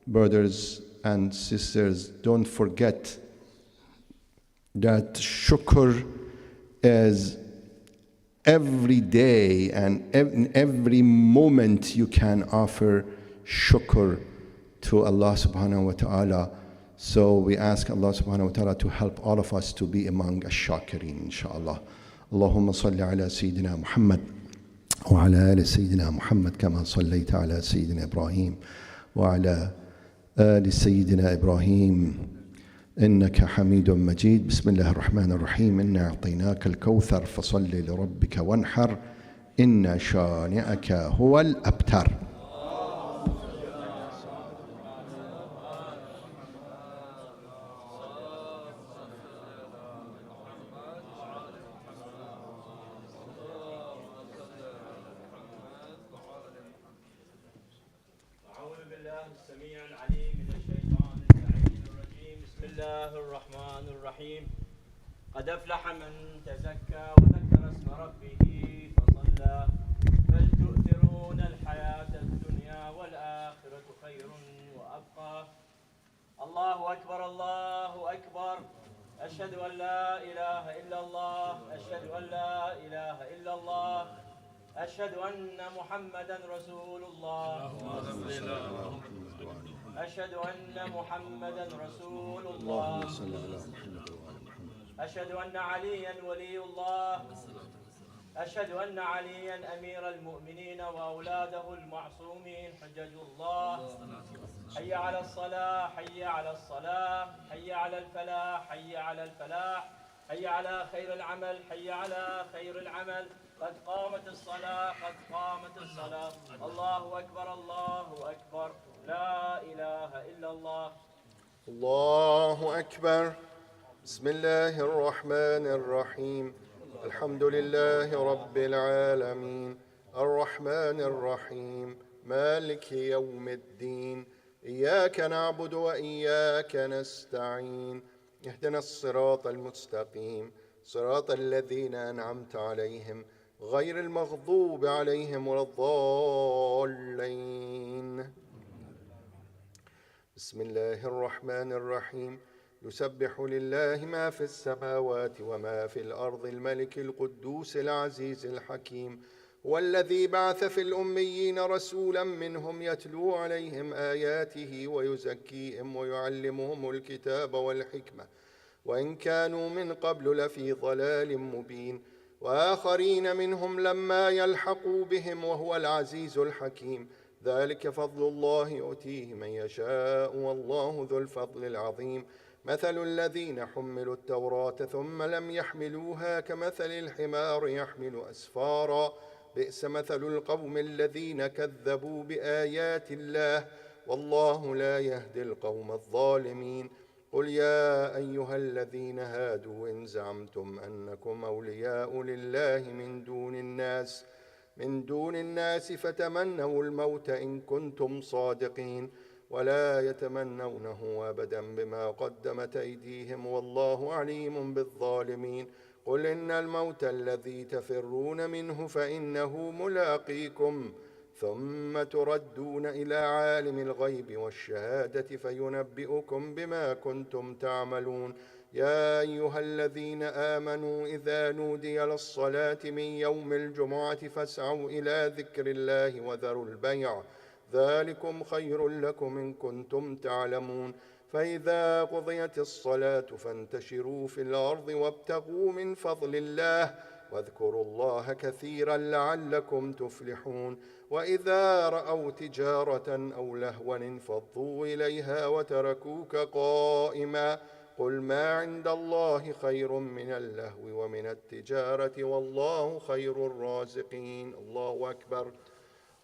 brothers and sisters, don't forget that shukr is every day and every moment you can offer shukr to Allah subhanahu wa ta'ala. So we ask Allah subhanahu wa ta'ala to help all of us to be among ash-shakirin, inshallah. Allahumma salli ala Sayyidina Muhammad wa ala ali Sayyidina Muhammad kama sallaita ala Sayyidina Ibrahim wa ala ali Sayyidina Ibrahim إنك حميد مجيد. بسم الله الرحمن الرحيم. إنا أعطيناك الكوثر فصل لربك وانحر إن شانئك هو الأبتر. قد أفلح من تزكى وذكر اسم ربه فصلى بل تؤثرون الحياة الدنيا والآخرة خير وأبقى. الله أكبر الله أكبر. أشهد أن لا إله إلا الله. أشهد أن لا إله إلا الله. أشهد أن محمدا رسول الله. أشهد أن محمدا رسول الله. أشهد أن عليا ولي الله. أشهد أن عليا أمير المؤمنين وأولاده المعصومين حجج الله. حي على الصلاة حي على الصلاة حي على الفلاح حي على الفلاح حي على خير العمل حي على خير العمل. قد قامت الصلاة قد قامت الصلاة. الله أكبر الله أكبر. لا إله إلا الله. الله أكبر. بسم الله الرحمن الرحيم. الحمد لله رب العالمين الرحمن الرحيم مالك يوم الدين إياك نعبد وإياك نستعين اهدنا الصراط المستقيم صراط الذين أنعمت عليهم غير المغضوب عليهم ولا الضالين. بسم الله الرحمن الرحيم. يسبح لله ما في السماوات وما في الأرض الملك القدوس العزيز الحكيم هو الذي بعث في الأميين رسولا منهم يتلو عليهم آياته ويزكيهم ويعلمهم الكتاب والحكمة وإن كانوا من قبل لفي ضلال مبين وآخرين منهم لما يلحقوا بهم وهو العزيز الحكيم. ذلك فضل الله يؤتيه من يشاء والله ذو الفضل العظيم. مثل الذين حملوا التوراة ثم لم يحملوها كمثل الحمار يحمل أسفارا بئس مثل القوم الذين كذبوا بآيات الله والله لا يهدي القوم الظالمين. قل يا أيها الذين هادوا إن زعمتم أنكم أولياء لله من دون الناس فتمنوا الموت إن كنتم صادقين ولا يتمنونه أبدا بما قدمت أيديهم والله عليم بالظالمين. قل إن الموت الذي تفرون منه فإنه ملاقيكم ثم تردون إلى عالم الغيب والشهادة فينبئكم بما كنتم تعملون. يا أيها الذين آمنوا إذا نودي للصلاة من يوم الجمعة فاسعوا إلى ذكر الله وذروا البيع ذلكم خير لكم إن كنتم تعلمون. فإذا قضيت الصلاة فانتشروا في الأرض وابتغوا من فضل الله واذكروا الله كثيرا لعلكم تفلحون. وإذا رأوا تجارة أو لهوا انفضوا إليها وتركوك قائما قل ما عند الله خير من اللهو ومن التجارة والله خير الرازقين. الله أكبر.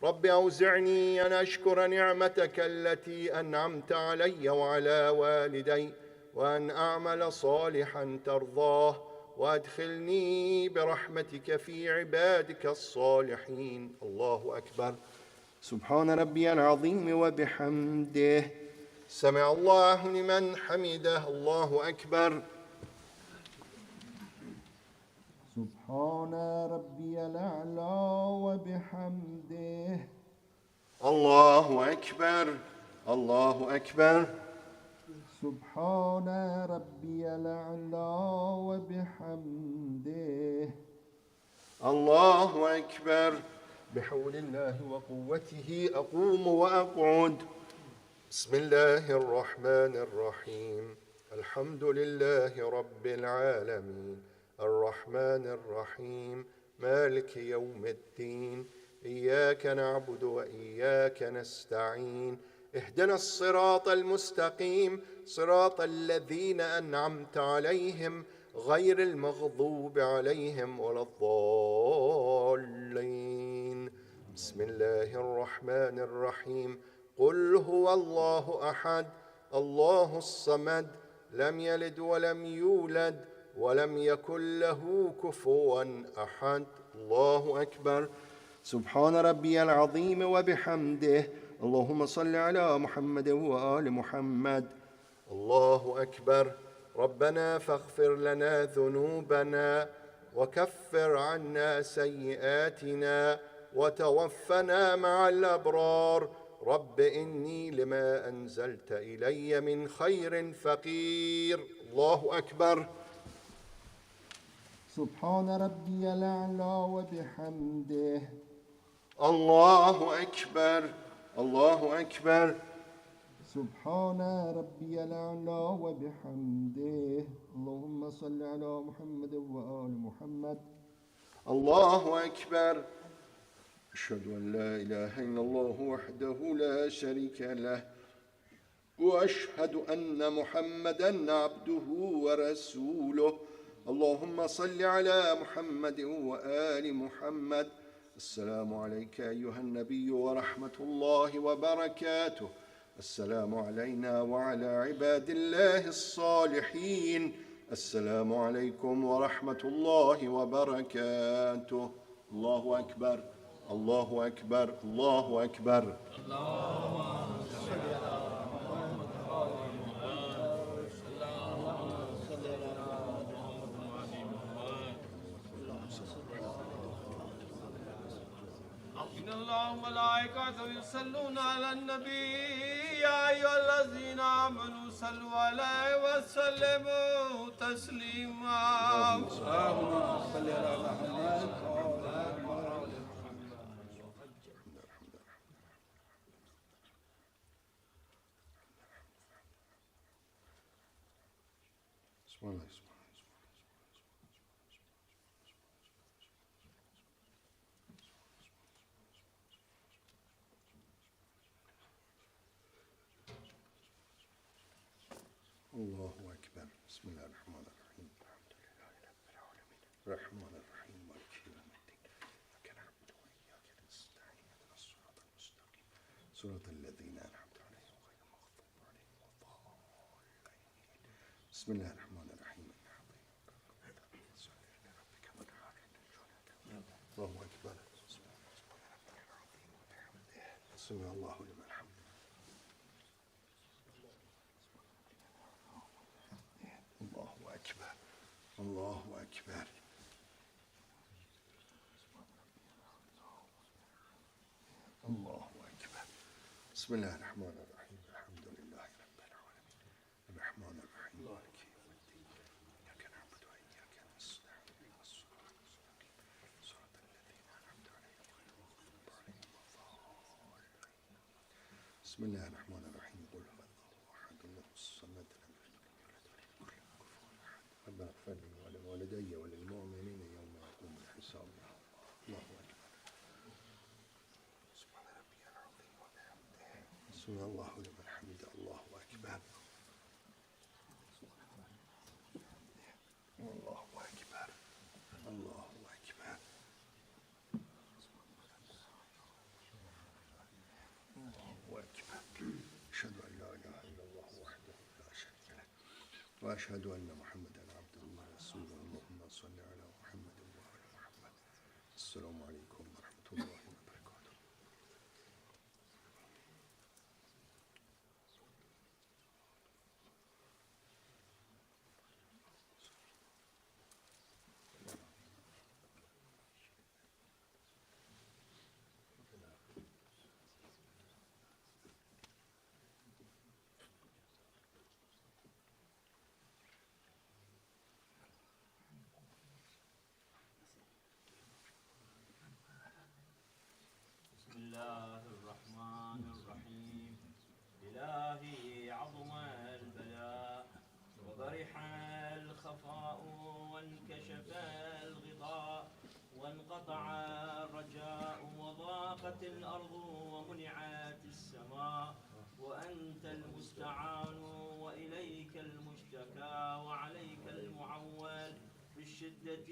رب أوزعني أن أشكر نعمتك التي أنعمت علي وعلى والدي وأن أعمل صالحا ترضاه وأدخلني برحمتك في عبادك الصالحين. الله أكبر. سبحان ربي العظيم وبحمده. سمع الله لمن حمده. الله أكبر. سبحان ربي الأعلى وبحمده. الله أكبر. الله أكبر. سبحان ربي الأعلى وبحمده. الله أكبر. بحول الله وقوته أقوم وأقعد. بسم الله الرحمن الرحيم. الحمد لله رب العالمين الرحمن الرحيم مالك يوم الدين. إياك نعبد وإياك نستعين. اهدنا الصراط المستقيم صراط الذين أنعمت عليهم غير المغضوب عليهم ولا الضالين. بسم الله الرحمن الرحيم. قل هو الله أحد الله الصمد لم يلد ولم يولد ولم يكن له كفوا أحد. الله أكبر. سبحان ربي العظيم وبحمده. اللهم صل على محمد وآل محمد. الله أكبر. ربنا فاغفر لنا ذنوبنا وكفر عنا سيئاتنا وتوفنا مع الأبرار. رب إني لما أنزلت إلي من خير فقير. الله أكبر. سبحان ربي الأعلى وبحمده. الله أكبر. الله أكبر. سبحان ربي الأعلى وبحمده. اللهم صل على محمد وآل محمد. الله أكبر. أشهد أن لا إله إلا الله وحده لا شريك له وأشهد أن محمدا عبده ورسوله. اللهم صل على محمد وآل محمد. السلام عليك أيها النبي ورحمة الله وبركاته. السلام علينا وعلى عباد الله الصالحين. السلام عليكم ورحمة الله وبركاته. الله أكبر. الله أكبر. الله أكبر. إن الله وملائكته يصلون على النبي يا أيها الذين آمنوا صلوا عليه وسلموا تسليما. اللهم صل على محمد. الله أكبر. بسم الله الرحمن الرحيم. الحمد لله رب العالمين الرحمن الرحيم مالك يوم الدين. إياك نعبد وإياك نستعين. اهدنا الصراط المستقيم صراط الذين أنعمت عليهم غير المغضوب عليهم ولا الضالين. بسم الله الرحمن الرحيم. صل لربك وانحر. الله أكبر. سمع الله لمن حمده. الله أكبر. الله أكبر. الله أكبر. بسم الله الرحمن الرحيم. الحمد لله رب العالمين الرحمن الرحيم مالك يوم الدين. إياك نعبد وإياك نستعين. اهدنا الصراط المستقيم صراط الذين أنعمت عليهم غير المغضوب عليهم ولا الضالين. بسم الله الرحمن الرحيم. قل هو الله أحد الله الصمد لم يلد ولم يولد ولم يكن له كفوا أحد. ربنا اغفر لي ولوالدي وللمؤمنين يوم يقوم الحساب. الله أكبر. سبحان ربي العظيم وبحمده. سمع الله لمن حمده. الله أكبر. الله أكبر. الله أكبر. الله أكبر. أشهد أن لا إله إلا الله وحده لا شريك له وأشهد أن محمدا عبده ورسوله. اللهم صل على محمد وآل محمد. السلام عليكم ورحمة الله وبركاته. فتح الخفاء وانكشف الغطاء وانقطع الرجاء وضاقت الأرض ومنعت السماء وأنت المستعان وإليك المشتكى وعليك المعول في الشدة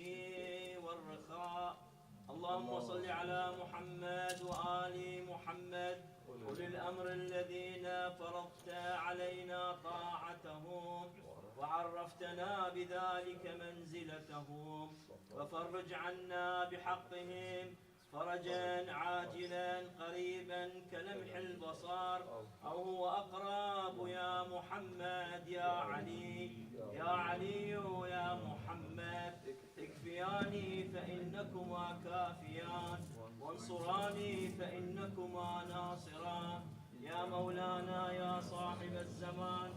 والرخاء. اللهم صل على محمد وآل محمد أولي الأمر الذين فرضت علينا طاعتهم وعرفتنا بذلك منزلتهم، وفرج عنا بحقهم فرجا عاجلا قريبا كلمح البصر أو هو أقرب يا محمد يا علي يا علي يا محمد. اكفياني فإنكما كافيان وانصراني فإنكما ناصران يا مولانا يا صاحب الزمان.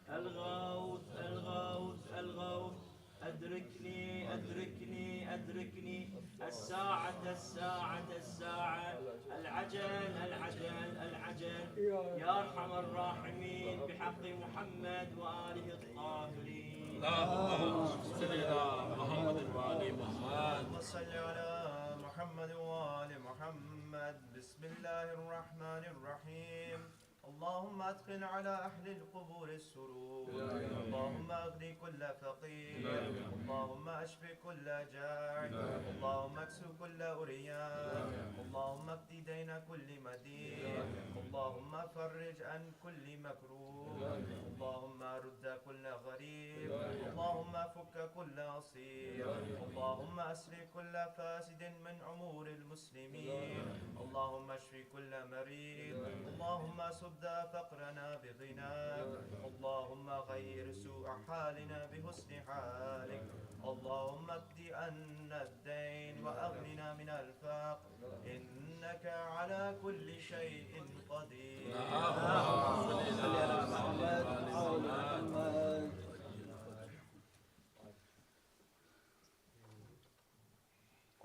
الغوث الغوث الغوث أدركني أدركني أدركني الساعة الساعة الساعة العجل العجل العجل يا أرحم الراحمين بحق محمد وآله الطاهرين. اللهم صل على محمد وآل محمد. صل على محمد وآل محمد. بسم الله الرحمن الرحيم. اللهم ادخل على أهل القبور السرور، اللهم اغني كل فقير، اللهم اشف كل جاع، اللهم اكسو كل أريان، اللهم اقض دين كل مدين، اللهم فرج عن كل مكروه، اللهم رد كل غريب، اللهم فك كل أسير، اللهم أسر كل فاسد من أمور المسلمين، اللهم اشف كل مريض، اللهم سد فقرنا بغناك، اللهم غير سوء حالنا بحسن حالك، اللهم اقض عنا الدين وأغننا من الفقر، إنك على كل شيء قدير.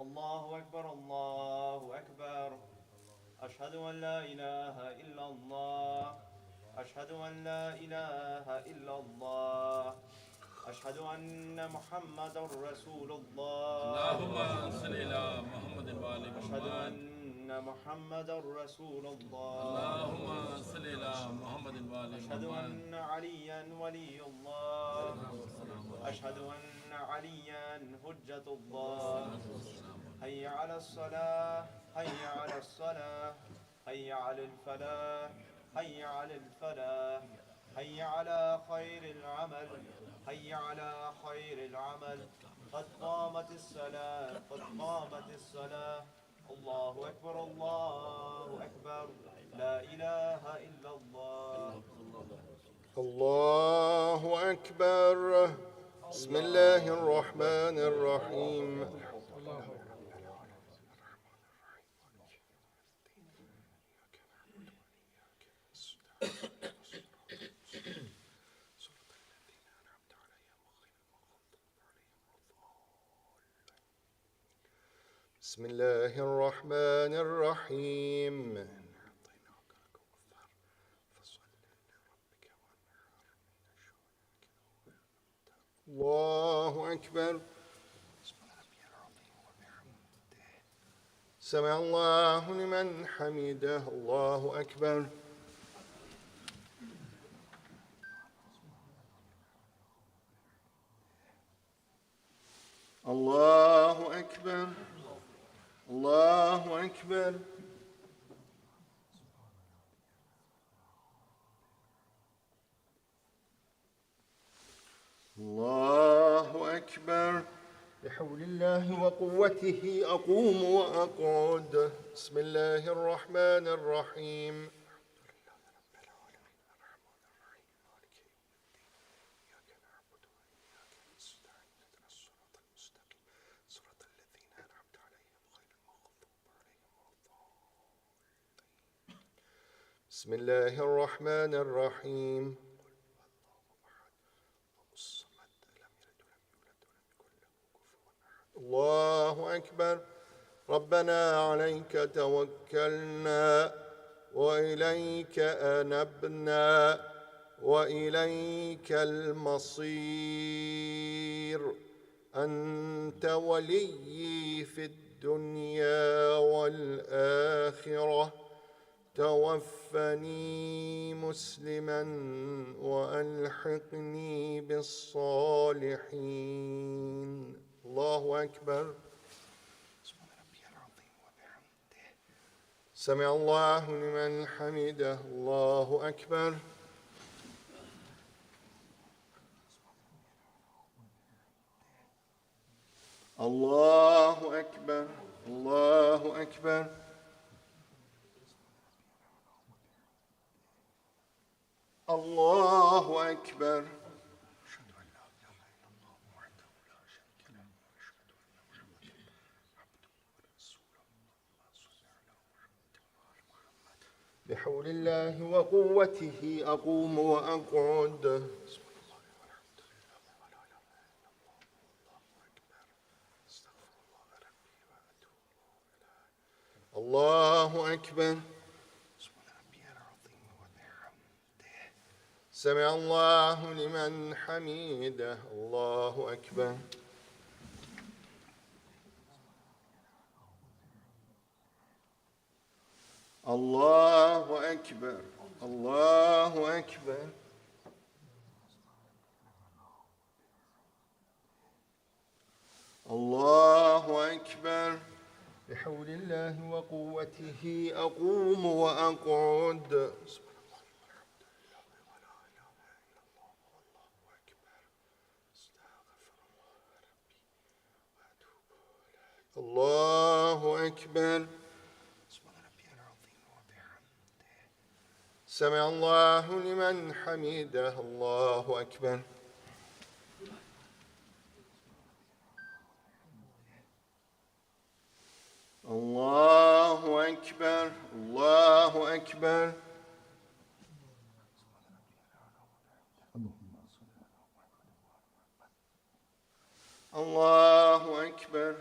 الله أكبر الله أكبر. أشهد أن لا إله إلا الله، أشهد أن لا إله إلا الله، أشهد أن محمد رسول الله. اللهم صل على محمد وآل أشهد محمد. أن محمد رسول الله. اللهم صل على محمد وآل أشهد محمد. أن عليا ولي الله، أشهد أن عليا حجة الله. حي على الصلاة حي على الصلاة حي على الفلاح حي على الفلاح حي على خير العمل حي على خير العمل. قد قامت الصلاة قد قامت الصلاة. الله أكبر الله أكبر. لا إله إلا الله. الله أكبر. بسم الله الرحمن الرحيم. بسم الله الرحمن الرحيم. الله أكبر. سمع الله لمن حمده. الله أكبر. الله أكبر. الله أكبر. الله أكبر. بحول الله وقوته أقوم وأقعد. بسم الله الرحمن الرحيم. بسم الله الرحمن الرحيم. الله أكبر. ربنا عليك توكلنا وإليك أنبنا وإليك المصير. أنت وليي في الدنيا والآخرة. توفني مسلما وألحقني بالصالحين. الله أكبر. سمع الله لمن حمده. الله أكبر. الله أكبر. الله أكبر. الله أكبر. بحول الله وقوته أقوم وأقعد. الله أكبر. سمع الله لمن حمده. الله أكبر. الله أكبر. الله أكبر. الله أكبر. بحول الله وقوته أقوم وأقعد. الله أكبر. سمع الله لمن حمده. الله أكبر. الله أكبر. الله أكبر. الله أكبر.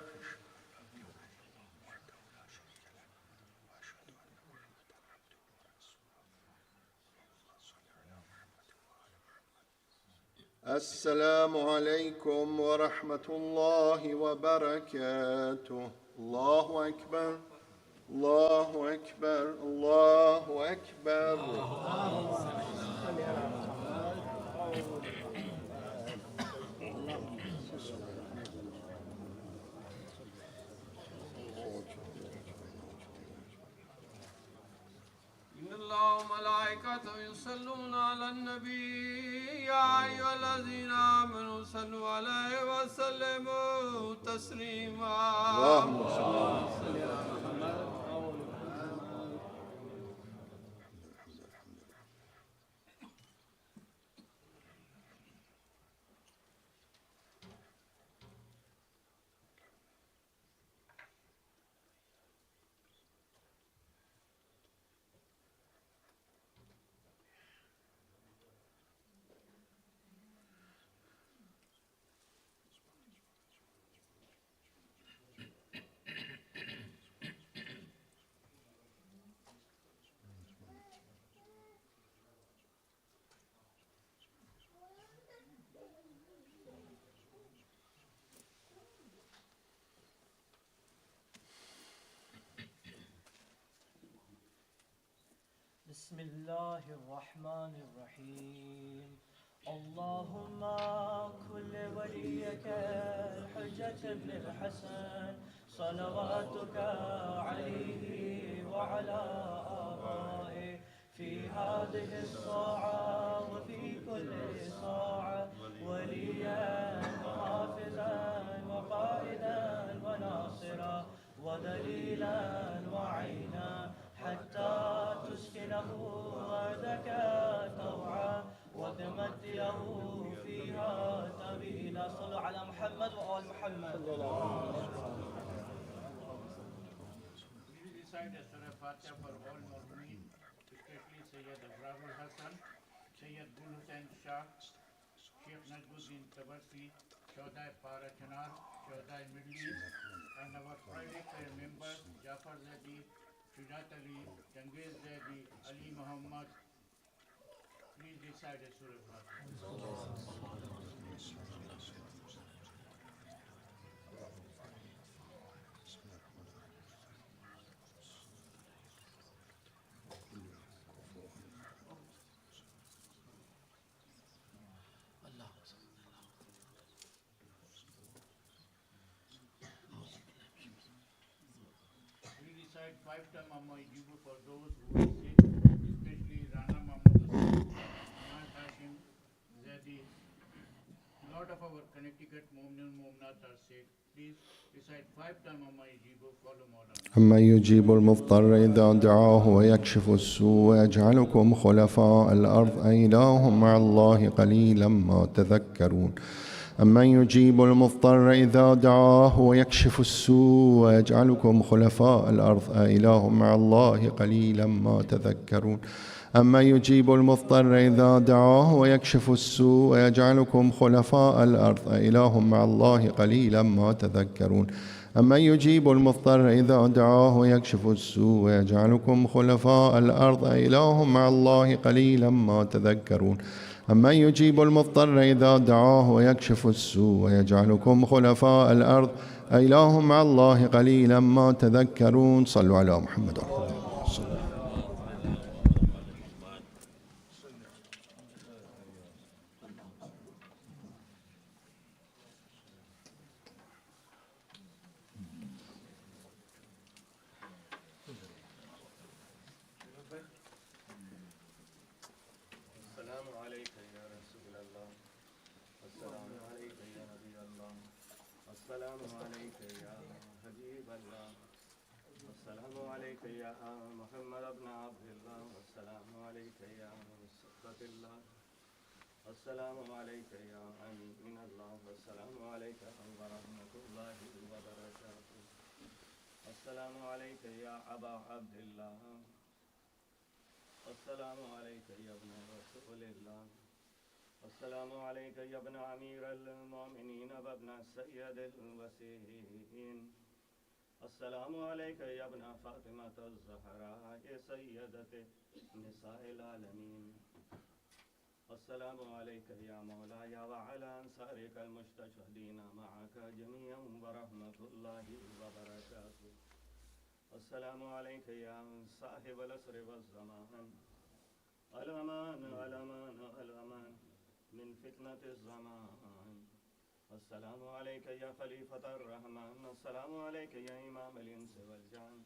السلام عليكم ورحمة الله وبركاته. الله أكبر. الله أكبر. الله أكبر. إن الله وملائكته يصلون على النبي يا أيها الذين آمنوا صلوا عليه وسلموا تسليما. اللهم صل على محمد. بسم الله الرحمن الرحيم. اللهم كل وليك الحجة بن الحسن صلواتك عليه وعلى آبائه في هذه الساعة وفي كل ساعة وليا وحافظا وقائدا وناصرا ودليلا وعينا حتى تسكنه أرضك طوعا وتمتعه فيها طويلا. صلوا على محمد وآل محمد. We recite a Surah Fatiha for all Muslims, especially Sayyid Ibrahim Hassan, Sayyid Gul Hussain Shah, Sheikh Najmuddin Tabarsi, Chaudhai Parachanar, Chaudhai Middle East, and our private members Jafar Zadi, Shujat Ali, Jangez Zadi, Ali Muhammad, Please recite a Surah Fatiha. We recite 5 times Amma Ijibu for those who are sick, especially Rana Mahmud Hussain, Ahmad Hashim, Zaidi. Lot of our Connecticut Mu'min Mu'minat are sick. Please recite 5 times Amma Ijibu, follow Maulana. أما يجيب المضطر إذا دعاه ويكشف السوء ويجعلكم خلفاء الأرض أإله مع الله قليلا ما تذكرون أمن يجيب المضطر إذا دعاه ويكشف السوء ويجعلكم خلفاء الأرض أإله مع الله قليلا ما تذكرون أمن يجيب المضطر إذا دعاه ويكشف السوء ويجعلكم خلفاء الأرض أإله مع الله قليلا ما تذكرون أمن يجيب المضطر إذا دعاه ويكشف السوء ويجعلكم خلفاء الأرض أإله مع الله قليلا ما تذكرون أمن يجيب المضطر إذا دعاه ويكشف السوء ويجعلكم خلفاء الأرض أإله مع الله قليلا ما تذكرون صلوا على محمد. السلام عليك يا أمين الله والسلام عليك ورحمة الله وبركاته. السلام عليك يا أبا عبد الله. السلام عليك يا ابن رسول الله. السلام عليك يا ابن أمير المؤمنين وابن السيد الوسيم. السلام عليك يا ابن فاطمة الزهراء سيدة نساء العالمين. السلام عليك يا مولاي وعلى أنصارك المستشهدين معك جميعا ورحمة الله وبركاته. السلام عليك يا صاحب العصر والزمان. الأمان الأمان الأمان من فتنة الزمان. السلام عليك يا خليفة الرحمن. السلام عليك يا إمام الإنس والجان.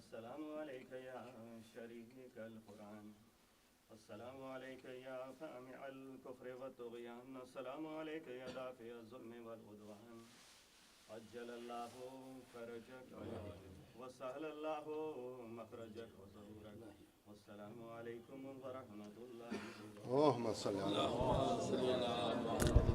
السلام عليك يا شريك القرآن. السلام عليك يا فامع الكفر والطغيان. السلام عليك يا دافع الظلم والعدوان. عجل الله فرجك وسهل الله مخرجك وظهورك. والسلام عليكم ورحمة الله. اللهم صل على محمد.